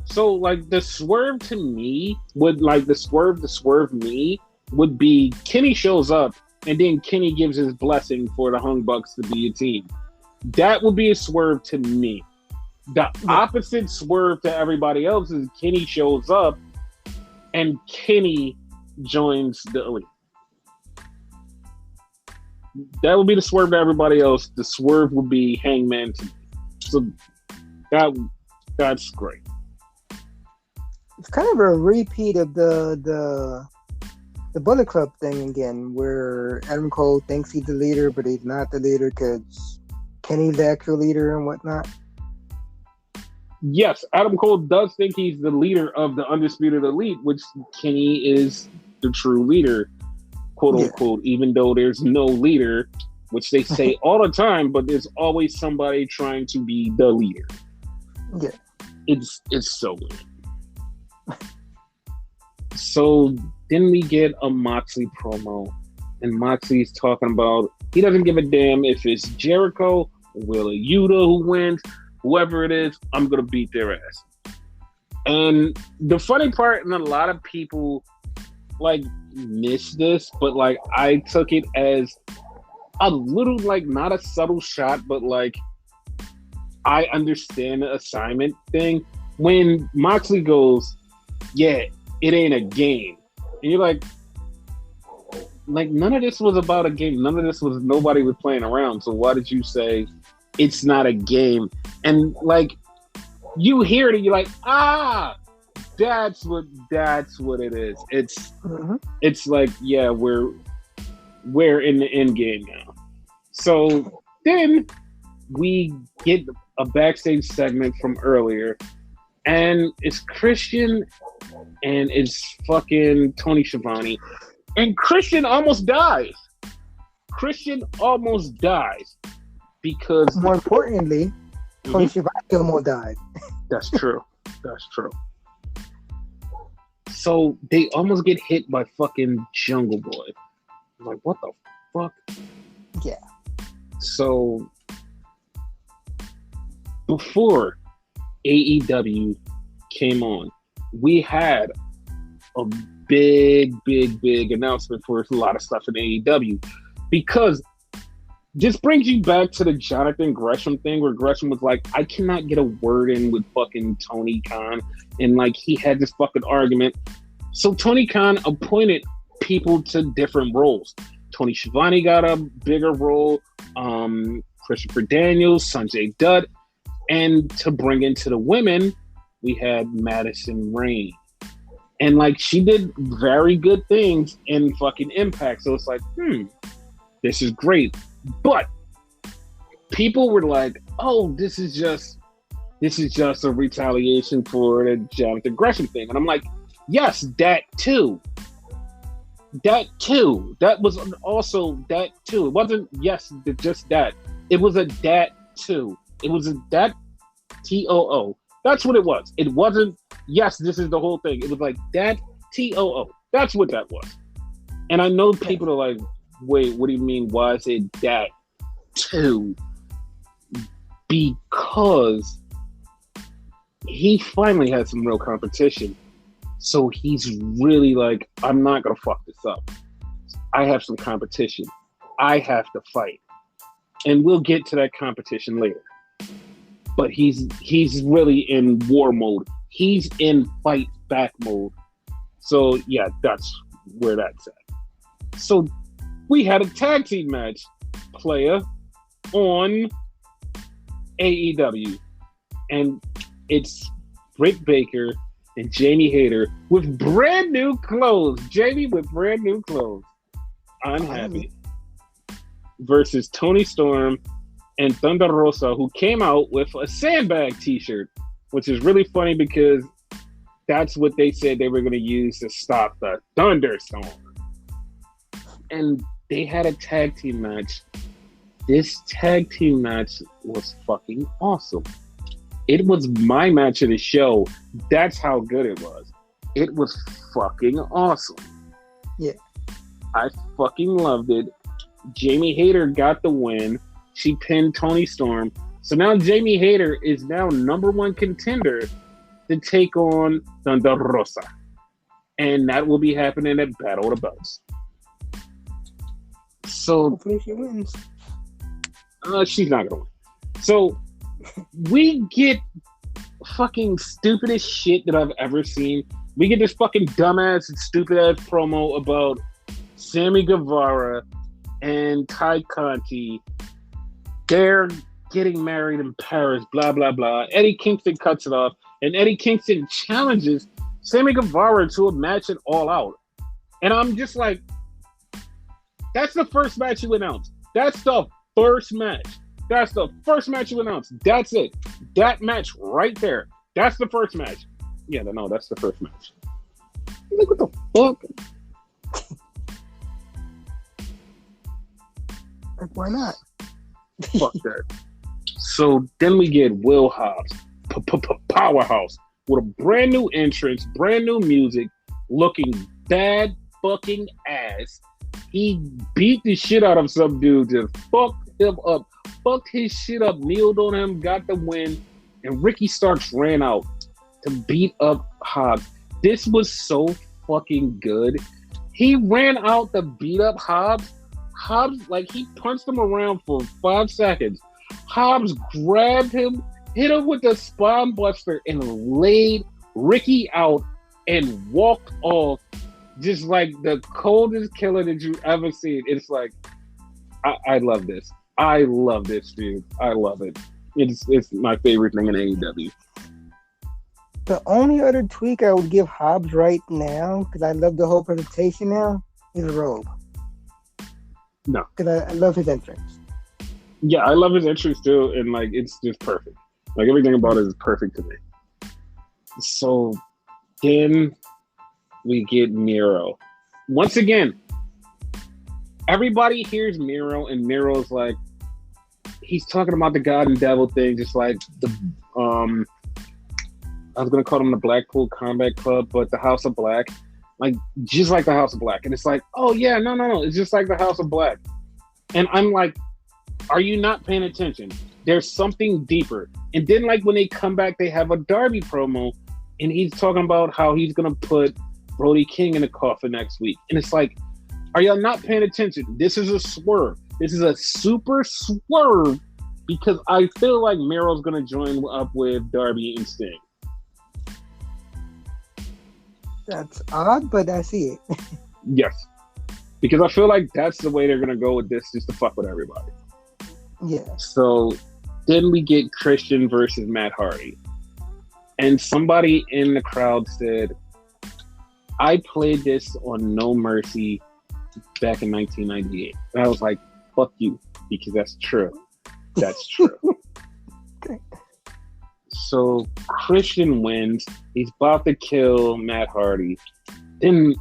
so, like, the swerve to me would, like, the swerve me would be Kenny shows up and then Kenny gives his blessing for the Hung Bucks to be a team. That would be a swerve to me. The opposite swerve to everybody else is Kenny shows up and Kenny joins the Elite. That would be the swerve to everybody else. The swerve would be Hangman to me. So that's great. It's kind of a repeat of the Bullet Club thing again, where Adam Cole thinks he's the leader, but he's not the leader because Kenny's the actual leader and whatnot. Yes, Adam Cole does think he's the leader of the Undisputed Elite, which Kenny is the true leader, quote unquote, even though there's no leader, which they say all the time, but there's always somebody trying to be the leader. Yeah. It's so weird. So then we get a Moxley promo, and Moxley's talking about he doesn't give a damn if it's Jericho, Willa Yuta who wins, whoever it is, I'm going to beat their ass. And the funny part, and a lot of people like miss this, but like I took it as a little like not a subtle shot, but like I understand the assignment thing. When Moxley goes, yeah, it ain't a game. And you're like none of this was about a game. None of this was, nobody was playing around. So why did you say it's not a game? And like, you hear it and you're like, that's what it is. It's like, yeah, we're in the end game now. So then we get a backstage segment from earlier, and it's Christian and it's fucking Tony Schiavone, and Christian almost dies. Because more importantly, Tony Schiavone almost died. That's true. So they almost get hit by fucking Jungle Boy. I'm like, what the fuck? Yeah. So before AEW came on, we had a big announcement for a lot of stuff in AEW, because this brings you back to the Jonathan Gresham thing, where Gresham was like, I cannot get a word in with fucking Tony Khan, and like he had this fucking argument. So Tony Khan appointed people to different roles. Tony Schiavone got a bigger role, Christopher Daniels, Sanjay Dutt, and to bring into the women, we had Madison Rayne. And like, she did very good things in fucking Impact. So it's like, this is great. But people were like, oh, this is just a retaliation for the Jonathan Gresham thing. And I'm like, yes, that too. That was also that too. It wasn't just that. It was a that too. It was a that TOO. That's what it was. It wasn't, yes, this is the whole thing. It was like that TOO. That's what that was. And I know people are like, wait, what do you mean? Why is it that too? Because he finally had some real competition. So he's really like, I'm not going to fuck this up. I have some competition. I have to fight. And we'll get to that competition later. But he's really in war mode. He's in fight back mode. So yeah, that's where that's at. So we had a tag team match, player, on AEW. And it's Britt Baker and Jamie Hayter with brand new clothes. Jamie with brand new clothes. I'm happy. Versus Toni Storm and Thunder Rosa, who came out with a sandbag t-shirt, which is really funny because that's what they said they were going to use to stop the thunderstorm. And they had a tag team match. This tag team match was fucking awesome. It was my match of the show. That's how good it was. It was fucking awesome. Yeah. I fucking loved it. Jamie Hayter got the win. She pinned Toni Storm. So now Jamie Hayter is now number one contender to take on Thunder Rosa. And that will be happening at Battle of the Belts. So hopefully she wins. She's not gonna win. So we get fucking stupidest shit that I've ever seen. We get this fucking dumbass and stupid ass promo about Sammy Guevara and Ty Conti. They're getting married in Paris, blah, blah, blah. Eddie Kingston cuts it off, and Eddie Kingston challenges Sammy Guevara to a match at All Out. And I'm just like, that's the first match you announced. That's the first match. That's the first match you announced. That's it. That match right there. That's the first match. Yeah, no, that's the first match. Like, what the fuck? Like, why not? Fuck that. So then we get Will Hobbs, Powerhouse, with a brand new entrance, brand new music, looking bad fucking ass. He beat the shit out of some dude, just fucked him up, fucked his shit up, kneeled on him, got the win, and Ricky Starks ran out to beat up Hobbs. This was so fucking good. He ran out to beat up Hobbs. Hobbs, like, he punched him around for 5 seconds. Hobbs grabbed him, hit him with the spine buster, and laid Ricky out and walked off just like the coldest killer that you've ever seen. It's like, I love this. I love this, dude. I love it. It's my favorite thing in AEW. The only other tweak I would give Hobbs right now, because I love the whole presentation now, is a robe. No. Because I love his entrance. Yeah, I love his entrance too, and like it's just perfect. Like everything about it is perfect to me. So then we get Miro. Once again, everybody hears Miro, and Miro's like, he's talking about the God and Devil thing, just like the I was gonna call them the Blackpool Combat Club, but the House of Black, like just like the House of Black. And it's like, oh yeah, no, it's just like the House of Black. And I'm like, are you not paying attention? There's something deeper. And then like when they come back, they have a Darby promo, and he's talking about how he's gonna put Brody King in the coffin next week. And it's like, are y'all not paying attention? This is a swerve. This is a super swerve because I feel like Miro's gonna join up with Darby and Sting. That's odd, but I see it. Yes. Because I feel like that's the way they're going to go with this, just to fuck with everybody. Yeah. So then we get Christian versus Matt Hardy. And somebody in the crowd said, I played this on No Mercy back in 1998. And I was like, fuck you, because that's true. That's true. Okay. So Christian wins. He's about to kill Matt Hardy. Then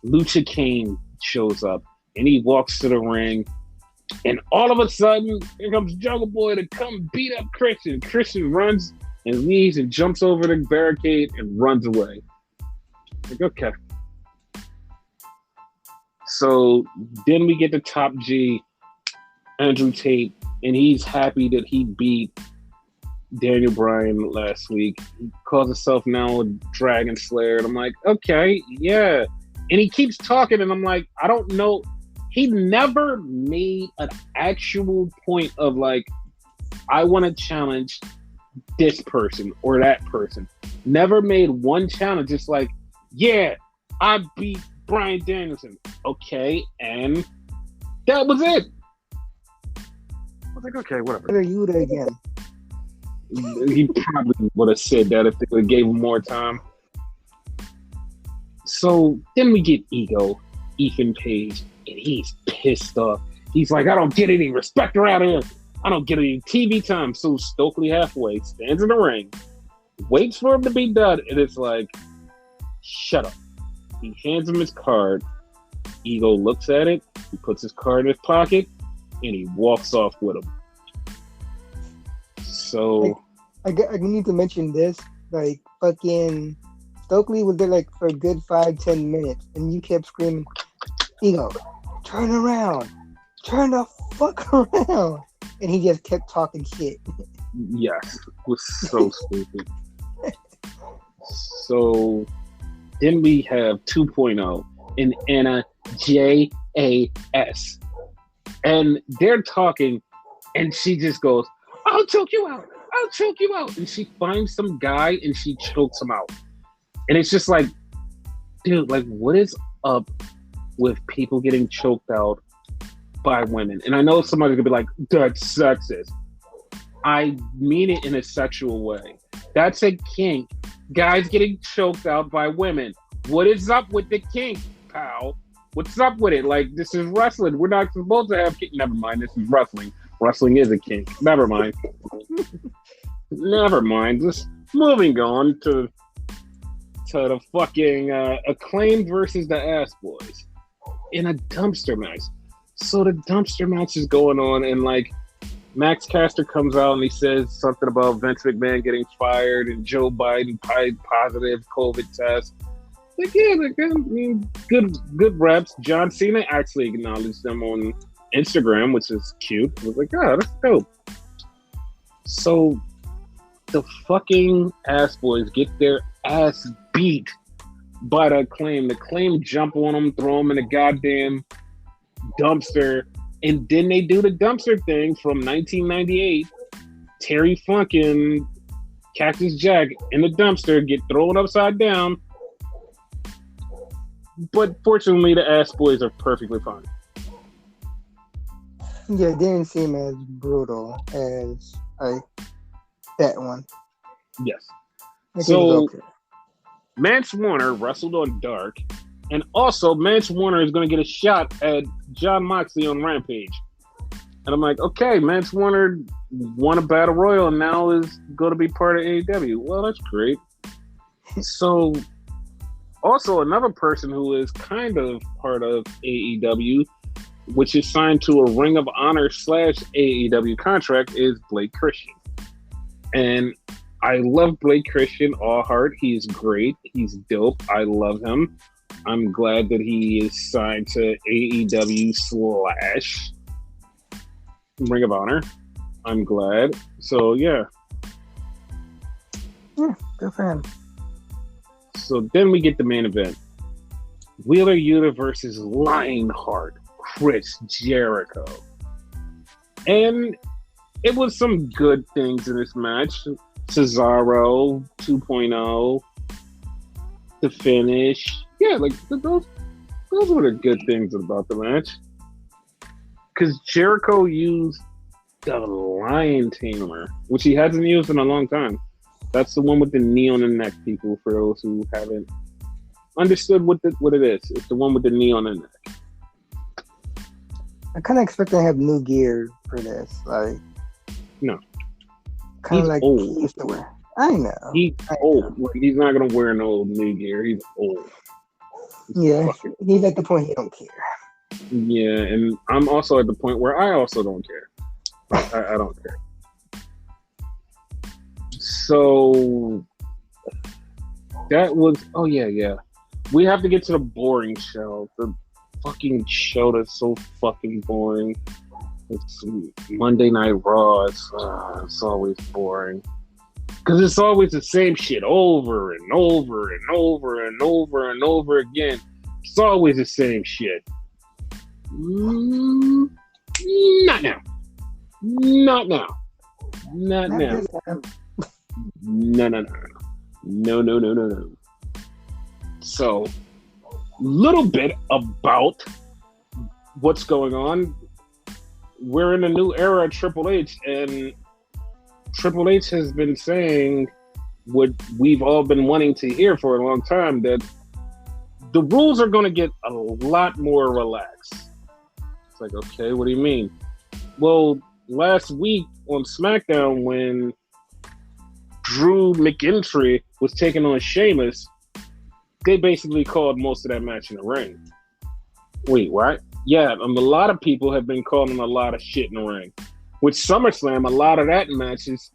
Lucha Kane shows up and he walks to the ring. And all of a sudden, here comes Jungle Boy to come beat up Christian. Christian runs and leaves and jumps over the barricade and runs away. Like, okay. So then we get the Top G, Andrew Tate, and he's happy that he beat Daniel Bryan last week. He calls himself now a Dragon Slayer. And I'm like, okay, yeah. And he keeps talking, and I'm like, I don't know. He never made an actual point of like, I want to challenge this person or that person. Never made one challenge. Just like, yeah, I beat Bryan Danielson. Okay, and that was it. I was like, okay, whatever. Better Yuta again. He probably would have said that if they would have gave him more time. So then we get Ego, Ethan Page, and he's pissed off. He's like, I don't get any respect around here. I don't get any TV time. So Stokely halfway stands in the ring, waits for him to be done, and it's like, shut up. He hands him his card. Ego looks at it. He puts his card in his pocket, and he walks off with him. So I need to mention this. Like, fucking Stokely was there like for a good 5-10 minutes, and you kept screaming, Ego, turn around, turn the fuck around, and he just kept talking shit. Yes, it was so stupid. So then we have 2.0 and Anna JAS, and they're talking, and she just goes, I'll choke you out. I'll choke you out. And she finds some guy and she chokes him out. And it's just like, dude, like, what is up with people getting choked out by women? And I know somebody's gonna be like, that's sexist. I mean it in a sexual way. That's a kink. Guys getting choked out by women. What is up with the kink, pal? What's up with it? Like, this is wrestling. We're not supposed to have kink. Never mind, this is wrestling. Wrestling is a kink. Never mind. Never mind. Just moving on to the fucking Acclaimed versus the Ass Boys in a dumpster match. So the dumpster match is going on, and like Max Caster comes out and he says something about Vince McMahon getting fired and Joe Biden positive COVID test. Like, yeah, like, I mean, good reps. John Cena actually acknowledged them on Instagram, which is cute. I was like, oh, that's dope. So the fucking Ass Boys get their ass beat by the Acclaim. The Acclaim jump on him, throw him in a goddamn dumpster, and then they do the dumpster thing from 1998. Terry Funk and Cactus Jack in the dumpster get thrown upside down. But fortunately, the Ass Boys are perfectly fine. Yeah, it didn't seem as brutal as that one. Yes. I think it was So, okay. Mance Warner wrestled on Dark, and also Mance Warner is going to get a shot at Jon Moxley on Rampage. And I'm like, okay, Mance Warner won a Battle Royal and now is going to be part of AEW. Well, that's great. So, also another person who is kind of part of AEW, which is signed to a Ring of Honor / AEW contract, is Blake Christian. And I love Blake Christian, all heart. He's great. He's dope. I love him. I'm glad that he is signed to AEW / Ring of Honor. I'm glad. So, yeah. Yeah, good for him. So then we get the main event. Wheeler Yuta versus Lionheart, Chris Jericho. And it was some good things in this match. Cesaro 2.0, the finish. Yeah, like those were the good things about the match. Because Jericho used the Lion Tamer, which he hasn't used in a long time. That's the one with the knee on the neck, people, for those who haven't understood what it is. It's the one with the knee on the neck. I kind of expect to have new gear for this. Like, no. Kind of like old. he used to wear. I know. He's old. Like, he's not going to wear no new gear. He's old. He's at the point he don't care. Yeah, and I'm also at the point where I also don't care. I don't care. So that was we have to get to the boring show. The fucking show that's so fucking boring. It's Monday Night Raw. It's always boring because it's always the same shit over and over and over and over and over again. It's always the same shit. Not now. Not now. Not now. No. So, little bit about what's going on. We're in a new era at Triple H, and Triple H has been saying what we've all been wanting to hear for a long time, that the rules are going to get a lot more relaxed. It's like, okay, what do you mean? Well, last week on SmackDown, when Drew McIntyre was taking on Sheamus, they basically called most of that match in the ring. Wait, what? Yeah, a lot of people have been calling a lot of shit in the ring. With SummerSlam, a lot of that matches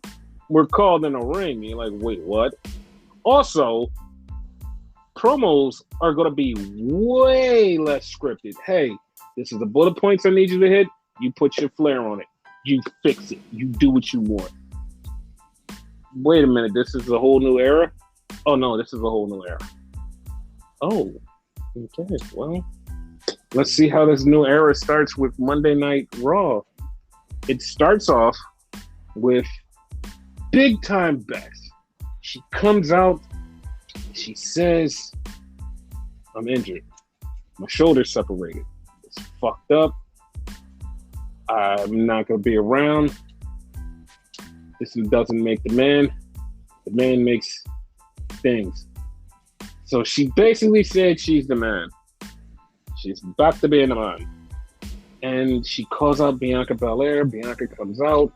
were called in the ring. You're like, wait, what? Also, promos are going to be way less scripted. Hey, this is the bullet points I need you to hit. You put your flair on it. You fix it. You do what you want. Wait a minute, this is a whole new era? Oh, no, this is a whole new era. Oh, okay, well, let's see how this new era starts with Monday Night Raw. It starts off with Big Time Beth. She comes out, she says, I'm injured. My shoulder's separated. It's fucked up. I'm not going to be around. This doesn't make the man. The man makes things. So she basically said she's the man. She's about to be the man. And she calls out Bianca Belair. Bianca comes out.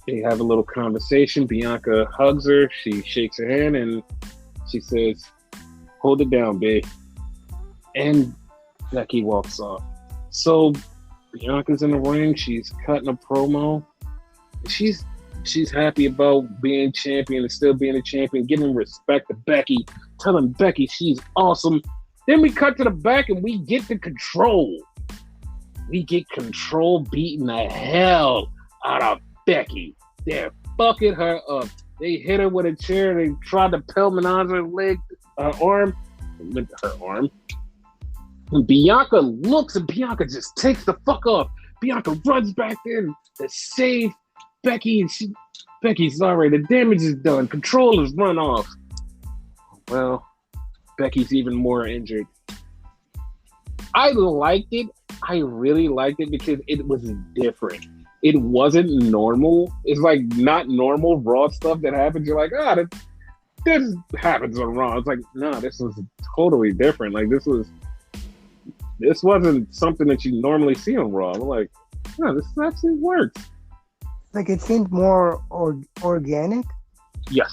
They have a little conversation. Bianca hugs her. She shakes her hand and she says, hold it down, babe. And Becky walks off. So Bianca's in the ring. She's cutting a promo. She's happy about being champion and still being a champion, giving respect to Becky, telling Becky she's awesome. Then we cut to the back and we get the Control. We get Control beating the hell out of Becky. They're fucking her up. They hit her with a chair. They tried to Pillmanage her leg arm, with her arm. And Bianca looks and Bianca just takes the fuck off. Bianca runs back in to save Becky. And Becky's all right. The damage is done. Controllers run off. Well, Becky's even more injured. I liked it. I really liked it because it was different. It wasn't normal. It's like not normal Raw stuff that happens. You're like, this happens on Raw. It's like, no, this was totally different. Like this wasn't something that you normally see on Raw. I'm like, no, this actually works. Like it seemed more organic. Yes.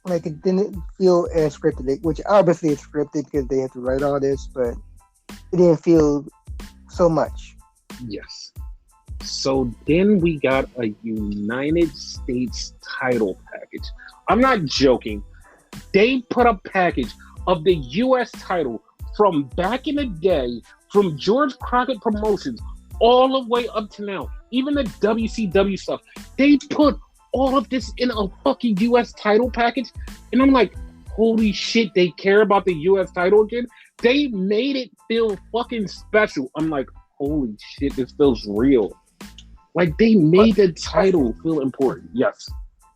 Like it didn't feel as scripted, which obviously it's scripted because they have to write all this, but it didn't feel so much. Yes. So then we got a United States title package. I'm not joking. They put a package of the U.S. title from back in the day, from George Crockett Promotions, all the way up to now. Even the WCW stuff. They put all of this in a fucking U.S. title package. And I'm like, holy shit, they care about the U.S. title again? They made it feel fucking special. I'm like, holy shit, this feels real. Like, they made the title feel important. Yes.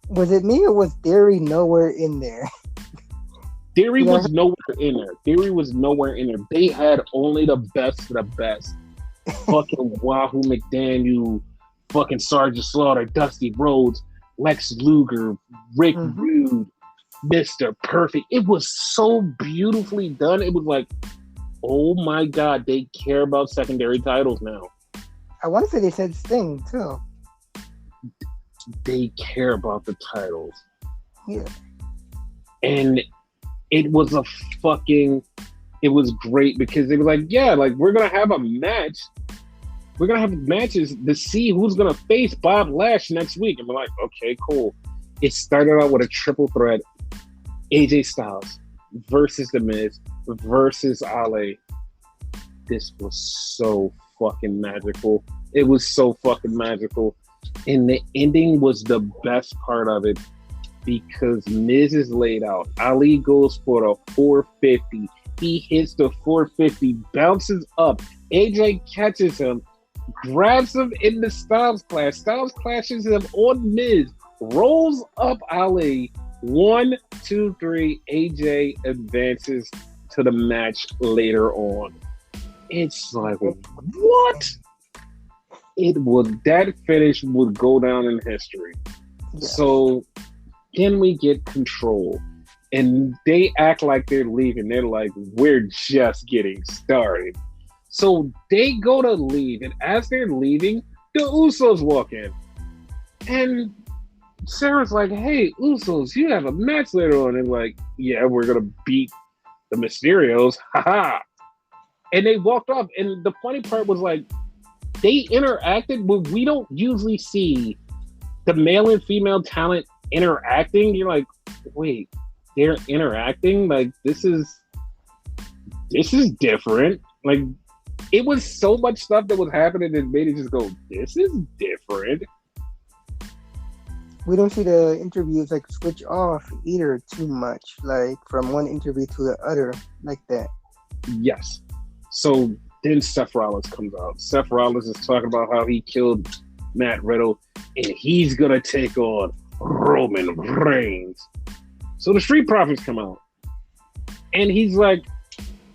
Was it me or was Theory nowhere in there? Theory was nowhere in there. Theory was nowhere in there. They had only the best of the best. Fucking Wahoo McDaniel, fucking Sergeant Slaughter, Dusty Rhodes, Lex Luger, Rick Rude, Mr. Perfect. It was so beautifully done. It was like, oh my God, they care about secondary titles now. I want to say they said Sting too. They care about the titles. Yeah. And it was it was great because they were like, yeah, like we're going to have a match. We're going to have matches to see who's going to face Bob Lash next week. And we're like, okay, cool. It started out with a triple threat. AJ Styles versus The Miz versus Ali. This was so fucking magical. It was so fucking magical. And the ending was the best part of it because Miz is laid out. Ali goes for the 450. He hits the 450, bounces up. AJ catches him, grabs him in the Styles Clash. Styles clashes him on Miz, rolls up Ali. 1, 2, 3. AJ advances to the match later on. It's like, what? That finish would go down in history. Yeah. So then we get Control. And they act like they're leaving. They're like, we're just getting started. So they go to leave. And as they're leaving, the Usos walk in. And Sarah's like, hey, Usos, you have a match later on. And like, yeah, we're going to beat the Mysterios. Ha-ha. And they walked off. And the funny part was like, they interacted, but we don't usually see the male and female talent interacting. You're like, wait, they're interacting? Like, this is different. Like, it was so much stuff that was happening that made it just go, this is different. We don't see the interviews like switch off either too much, like from one interview to the other, like that. Yes. So then Seth Rollins comes out. Seth Rollins is talking about how he killed Matt Riddle and he's going to take on Roman Reigns. So the Street Profits come out. And he's like,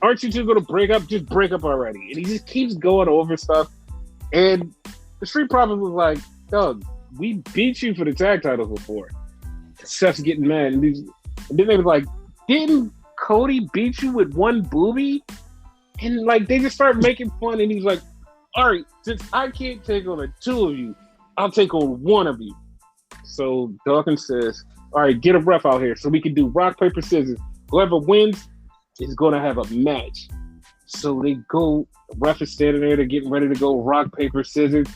aren't you two going to break up? Just break up already. And he just keeps going over stuff. And the Street Profits was like, Doug, we beat you for the tag titles before. Seth's getting mad. And then they were like, didn't Cody beat you with one boobie? And like they just start making fun. And he's like, all right, since I can't take on the two of you, I'll take on one of you. So Dawkins says, all right, get a ref out here so we can do rock, paper, scissors. Whoever wins is going to have a match. So they go, the ref is standing there, they're getting ready to go rock, paper, scissors.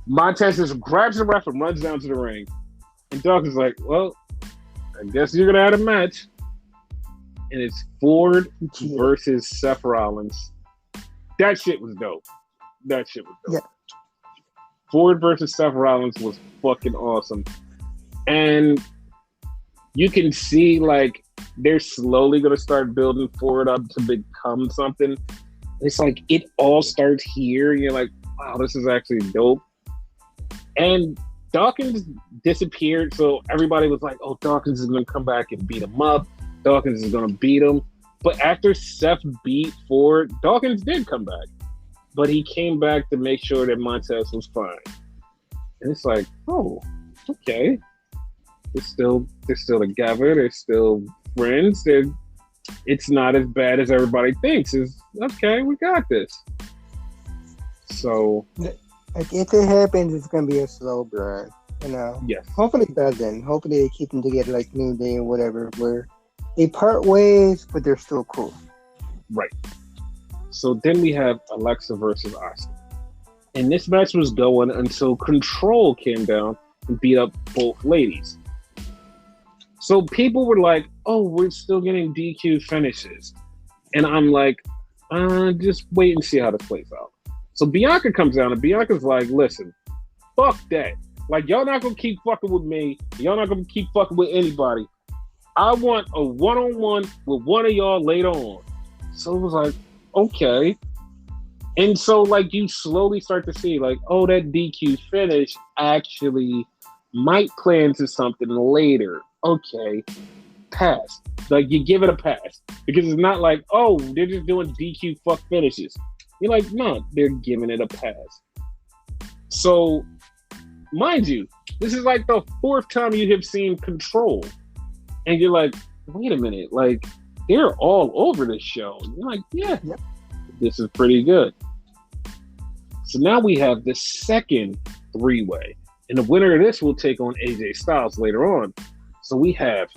Montez just grabs the ref and runs down to the ring. And Dawkins is like, well, I guess you're going to have a match. And it's Ford versus Seth Rollins. That shit was dope. Yeah. Ford versus Seth Rollins was fucking awesome. And you can see, like, they're slowly gonna start building Ford up to become something. It's like it all starts here. And you're like, wow, this is actually dope. And Dawkins disappeared, so everybody was like, oh, Dawkins is gonna come back and beat him up. Dawkins is gonna beat him. But after Seth beat Ford, Dawkins did come back. But he came back to make sure that Montez was fine. And it's like, oh, okay. They're still together. They're still friends. It's not as bad as everybody thinks. It's okay. We got this. So, like, if it happens, it's gonna be a slow burn. You know. Yes. Hopefully it doesn't. Hopefully they keep them together like New Day or whatever, where they part ways, but they're still cool. Right. So then we have Alexa versus Asuka. And this match was going until Control came down and beat up both ladies. So people were like, oh, we're still getting DQ finishes. And I'm like, just wait and see how this plays out. So Bianca comes down and Bianca's like, listen, fuck that. Like, y'all not going to keep fucking with me. Y'all not going to keep fucking with anybody. I want a one-on-one with one of y'all later on. So it was like, okay. And so, like, you slowly start to see, like, oh, that DQ finish actually might play into something later. Okay, pass. Like, you give it a pass. Because it's not like, oh, they're just doing DQ fuck finishes. You're like, no, they're giving it a pass. So, mind you, this is like the fourth time you have seen Control. And you're like, wait a minute, like, they're all over this show. And you're like, yeah, yep. This is pretty good. So now we have the second three-way. And the winner of this will take on AJ Styles later on. So we have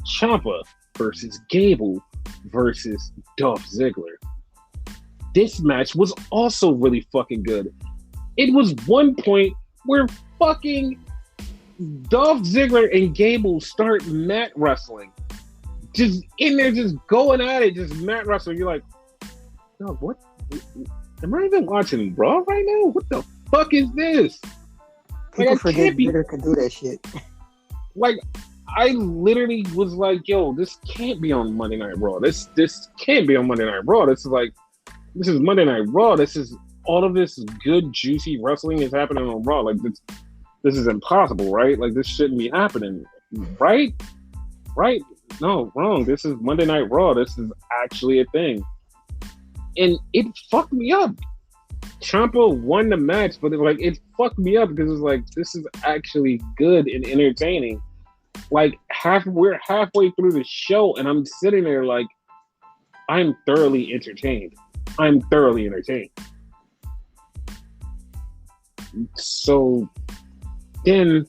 Ciampa versus Gable versus Dolph Ziggler. This match was also really fucking good. It was one point where fucking Dolph Ziggler and Gable start mat wrestling. Just in there, just going at it, just mat wrestling. You're like, no, what? Am I even watching Raw right now? What the fuck is this? People forget Ziggler can do that shit. Like, I literally was like, yo, this can't be on Monday Night Raw. This can't be on Monday Night Raw. This is Monday Night Raw. This is all of this good, juicy wrestling is happening on Raw. Like, this is impossible, right? Like, this shouldn't be happening, right? Right? No, wrong. This is Monday Night Raw. This is actually a thing. And it fucked me up. Ciampa won the match, but it fucked me up because it's like, this is actually good and entertaining. Like, we're halfway through the show, and I'm sitting there like, I'm thoroughly entertained. So then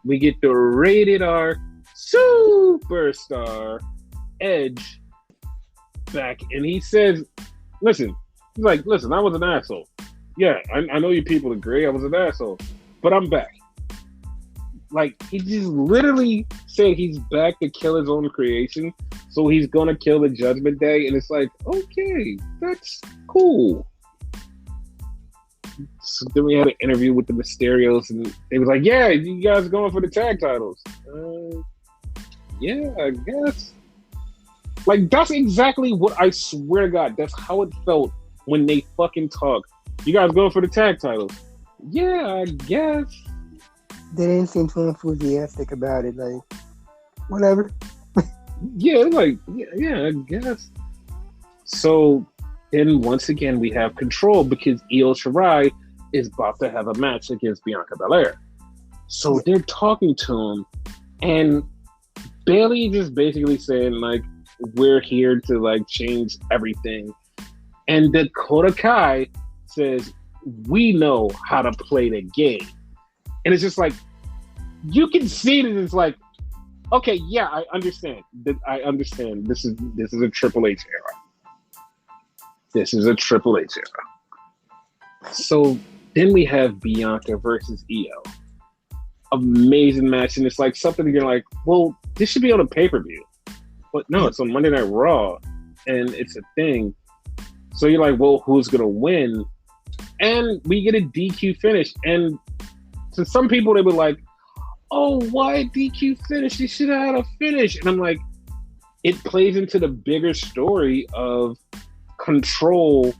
we get the rated R superstar Edge back, and he says, listen, I was an asshole. Yeah, I know you people agree, I was an asshole, but I'm back. Like, he just literally said he's back to kill his own creation, so he's gonna kill the Judgment Day, and it's like, okay, that's cool. So then we had an interview with the Mysterios, and they was like, yeah, you guys are going for the tag titles. Yeah, I guess. Like, that's exactly what, I swear to God, that's how it felt when they fucking talk. You guys going for the tag titles? Yeah, I guess. They didn't seem too enthusiastic about it. Like, whatever. Yeah, I guess. So then once again we have Control because Io Shirai is about to have a match against Bianca Belair. So they're talking to him, and Bayley just basically saying, like, we're here to, like, change everything. And Dakota Kai says, we know how to play the game. And it's just like, you can see that it's like, okay, yeah, I understand. This is a Triple H era. So then we have Bianca versus Io. Amazing match. And it's like something you're like, well, this should be on a pay-per-view. But no, it's on Monday Night Raw. And it's a thing. So you're like, well, who's going to win? And we get a DQ finish. And to some people, they were like, oh, why a DQ finish? They should have had a finish. And I'm like, it plays into the bigger story of control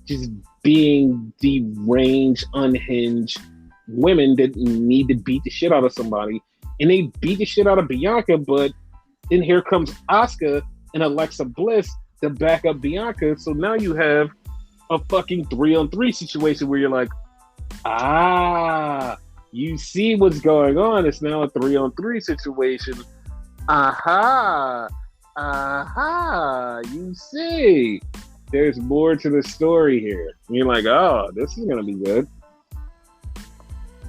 just being deranged, unhinged women that need to beat the shit out of somebody. And they beat the shit out of Bianca, but then here comes Asuka and Alexa Bliss to back up Bianca. So now you have a fucking 3-on-3 situation where you're like, you see what's going on. It's now a 3-on-3 situation. You see. There's more to the story here. And you're like, oh, this is gonna be good.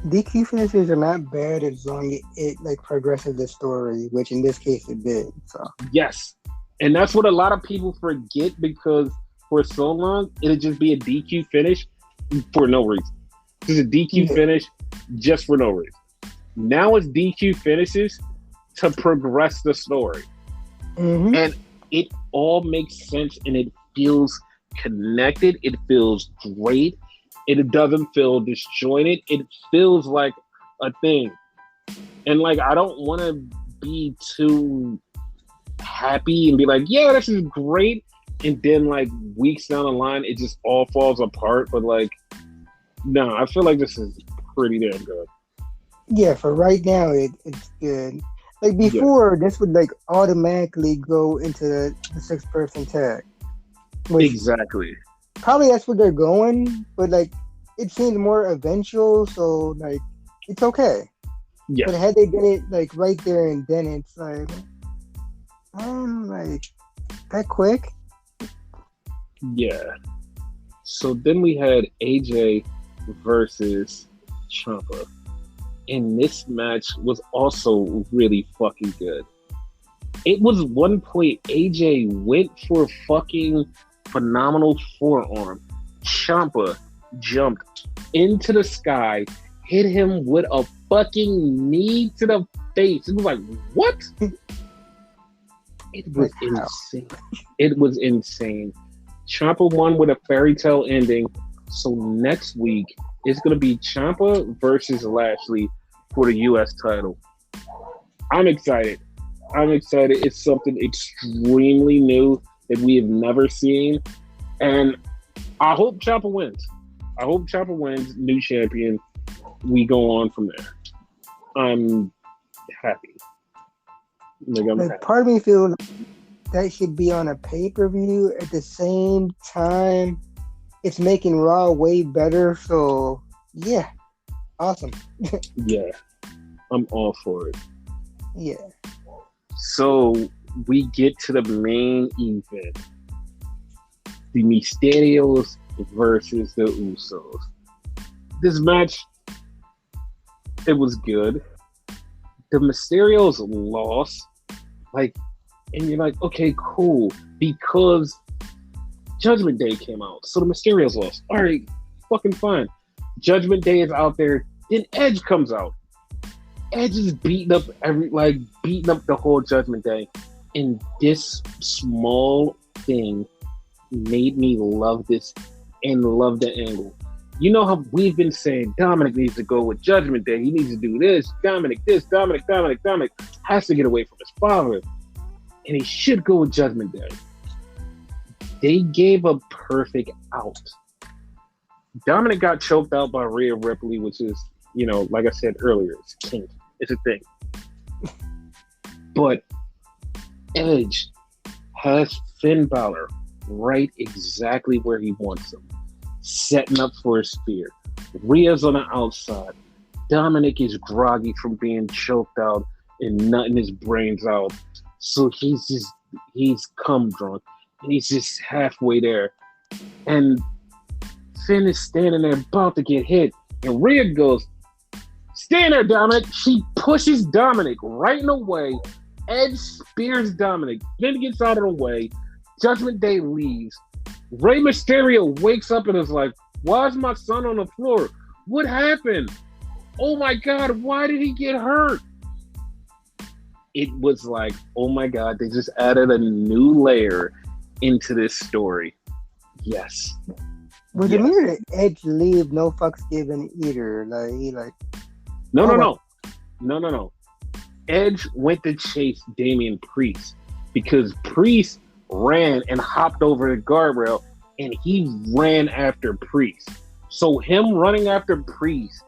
DQ finishes are not bad as long as it like progresses the story, which in this case it did. So yes, and that's what a lot of people forget because for so long it'll just be a DQ finish for no reason. Just a DQ finish just for no reason. Now it's DQ finishes to progress the story, and it all makes sense and it feels connected. It feels great. It doesn't feel disjointed. It feels like a thing. And like, I don't want to be too happy and be like, yeah, this is great. And then like weeks down the line, it just all falls apart. But like, no, I feel like this is pretty damn good. Yeah, for right now, it's good. Like before, this would like automatically go into the 6-person tag. Exactly. Probably that's where they're going, but like it seems more eventual, so like it's okay. Yeah. But had they done it like right there and then, it's like, like that quick. Yeah. So then we had AJ versus Ciampa, and this match was also really fucking good. It was one point AJ went for fucking phenomenal forearm. Ciampa jumped into the sky, hit him with a fucking knee to the face. It was like, what? It was insane. It was insane. Ciampa won with a fairy tale ending. So next week it's gonna be Ciampa versus Lashley for the US title. I'm excited. It's something extremely new that we have never seen. And I hope Ciampa wins. New champion. We go on from there. I'm happy. Part of me feels that should be on a pay-per-view at the same time. It's making Raw way better. So, yeah. Awesome. Yeah. I'm all for it. Yeah. So we get to the main event. The Mysterios versus the Usos. This match, it was good. The Mysterios lost. And you're like, okay, cool. Because Judgment Day came out. So the Mysterios lost. All right, fucking fine. Judgment Day is out there. Then Edge comes out. Edge is beating up the whole Judgment Day. And this small thing made me love this and love the angle. You know how we've been saying Dominic needs to go with Judgment Day. He needs to do this. Dominic has to get away from his father. And he should go with Judgment Day. They gave a perfect out. Dominic got choked out by Rhea Ripley, which is, like I said earlier, it's kink. It's a thing. But Edge has Finn Balor right exactly where he wants him, setting up for a spear. Rhea's on the outside. Dominic is groggy from being choked out and nutting his brains out. So he's cum drunk. And he's just halfway there. And Finn is standing there about to get hit. And Rhea goes, "Stand there, Dominic." She pushes Dominic right in the way. Edge spears Dominic. Finn gets out of the way. Judgment Day leaves. Rey Mysterio wakes up and is like, "Why is my son on the floor? What happened? Oh my God, why did he get hurt?" It was like, oh my God, they just added a new layer into this story. Yes. Was it me that Edge leave no fucks given either? No. Edge went to chase Damian Priest. because Priest ran and hopped over the guardrail and he ran after Priest. So him running after Priest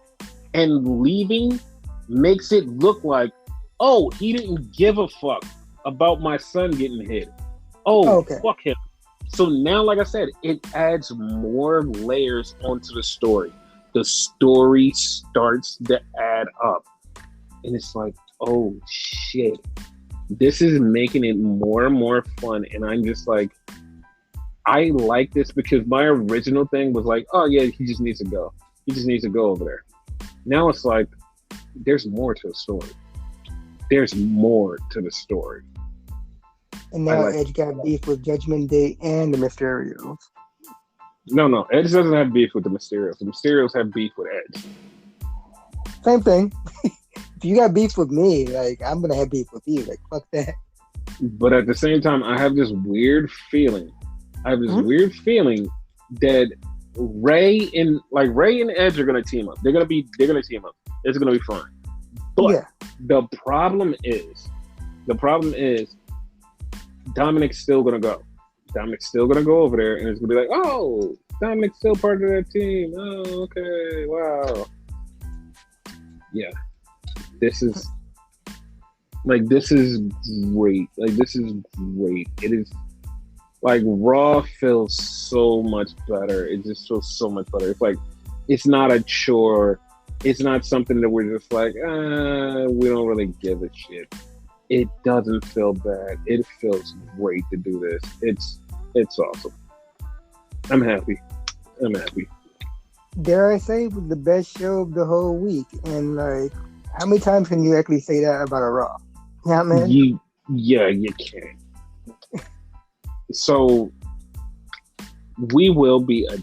and leaving makes it look like, oh, he didn't give a fuck about my son getting hit. Oh, okay. Fuck him. So now, like I said, it adds more layers onto the story. The story starts to add up. And it's like, oh, shit. This is making it more and more fun. And I'm just like, I like this because my original thing was like, oh, yeah, he just needs to go. He just needs to go over there. Now it's like, there's more to the story. There's more to the story. And now Edge got beef with Judgment Day and the Mysterios. No. Edge doesn't have beef with the Mysterios. The Mysterios have beef with Edge. Same thing. If you got beef with me, like, I'm going to have beef with you. Like, fuck that. But at the same time, I have this weird feeling. Weird feeling that Ray and Edge are going to team up. They're going to team up. It's going to be fun. But the problem is Dominic's still going to go. Dominic's still going to go over there, and it's going to be like, oh, Dominic's still part of that team. Oh, okay. Wow. Yeah. This is great. This is great. It is like Raw feels so much better. It just feels so much better. It's like, it's not a chore. It's not something that we're just like, we don't really give a shit. It doesn't feel bad. It feels great to do this. It's awesome. I'm happy. Dare I say, it was the best show of the whole week. And like, how many times can you actually say that about a Raw? Yeah, man. You can. So we will be a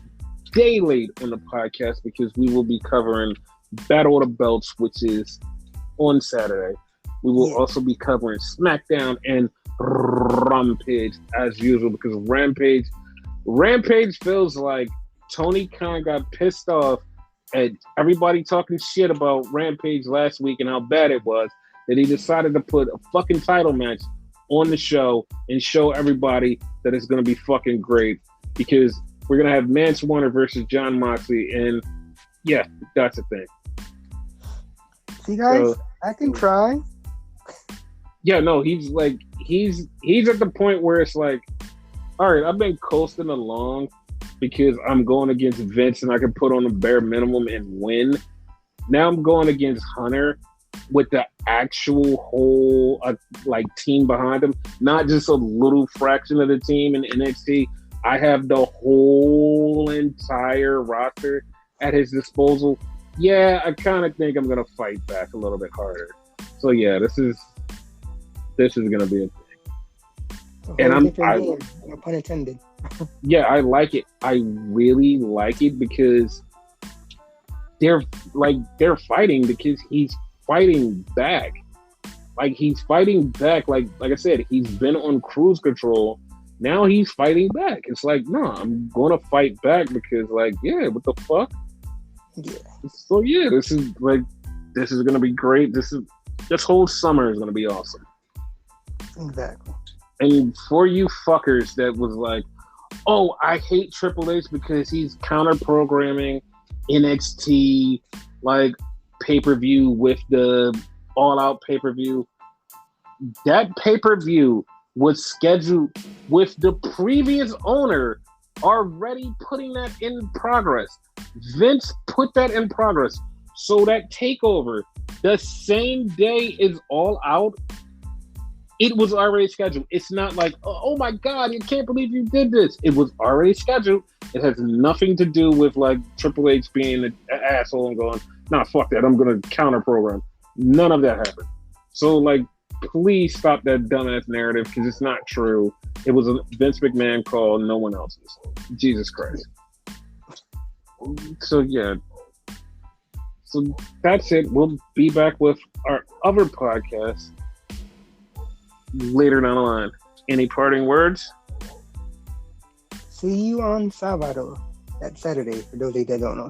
day late on the podcast because we will be covering Battle of the Belts, which is on Saturday. We will also be covering SmackDown and Rampage as usual because Rampage feels like Tony Khan got pissed off at everybody talking shit about Rampage last week and how bad it was that he decided to put a fucking title match on the show and show everybody that it's going to be fucking great because we're going to have Mance Warner versus Jon Moxley, and yeah, that's a thing. See, guys, I can try. Yeah, no, he's at the point where it's like, all right, I've been coasting along because I'm going against Vince and I can put on the bare minimum and win. Now I'm going against Hunter with the actual whole team behind him, not just a little fraction of the team in NXT. I have the whole entire roster at his disposal. Yeah, I kind of think I'm going to fight back a little bit harder. So yeah, this is going to be a thing. And no pun intended. Yeah, I like it. I really like it because they're fighting because he's fighting back. Like he's fighting back. Like I said, he's been on cruise control. Now he's fighting back. It's like, no, I'm gonna fight back because what the fuck? Yeah. So yeah, this is gonna be great. This whole summer is gonna be awesome. Exactly. And for you fuckers that was like, oh, I hate Triple H because he's counter programming NXT pay-per-view with the All Out pay-per-view. That pay-per-view was scheduled with the previous owner already putting that in progress. Vince put that in progress. So that takeover, the same day is All Out, it was already scheduled. It's not like, oh my God, I can't believe you did this. It was already scheduled. It has nothing to do with Triple H being an asshole and going, nah, fuck that. I'm going to counter program. None of that happened. So please stop that dumbass narrative because it's not true. It was a Vince McMahon call, no one else's. Jesus Christ. So yeah. So that's it. We'll be back with our other podcast later down the line. Any parting words? See you on Sábado. That's Saturday, for those of you that don't know.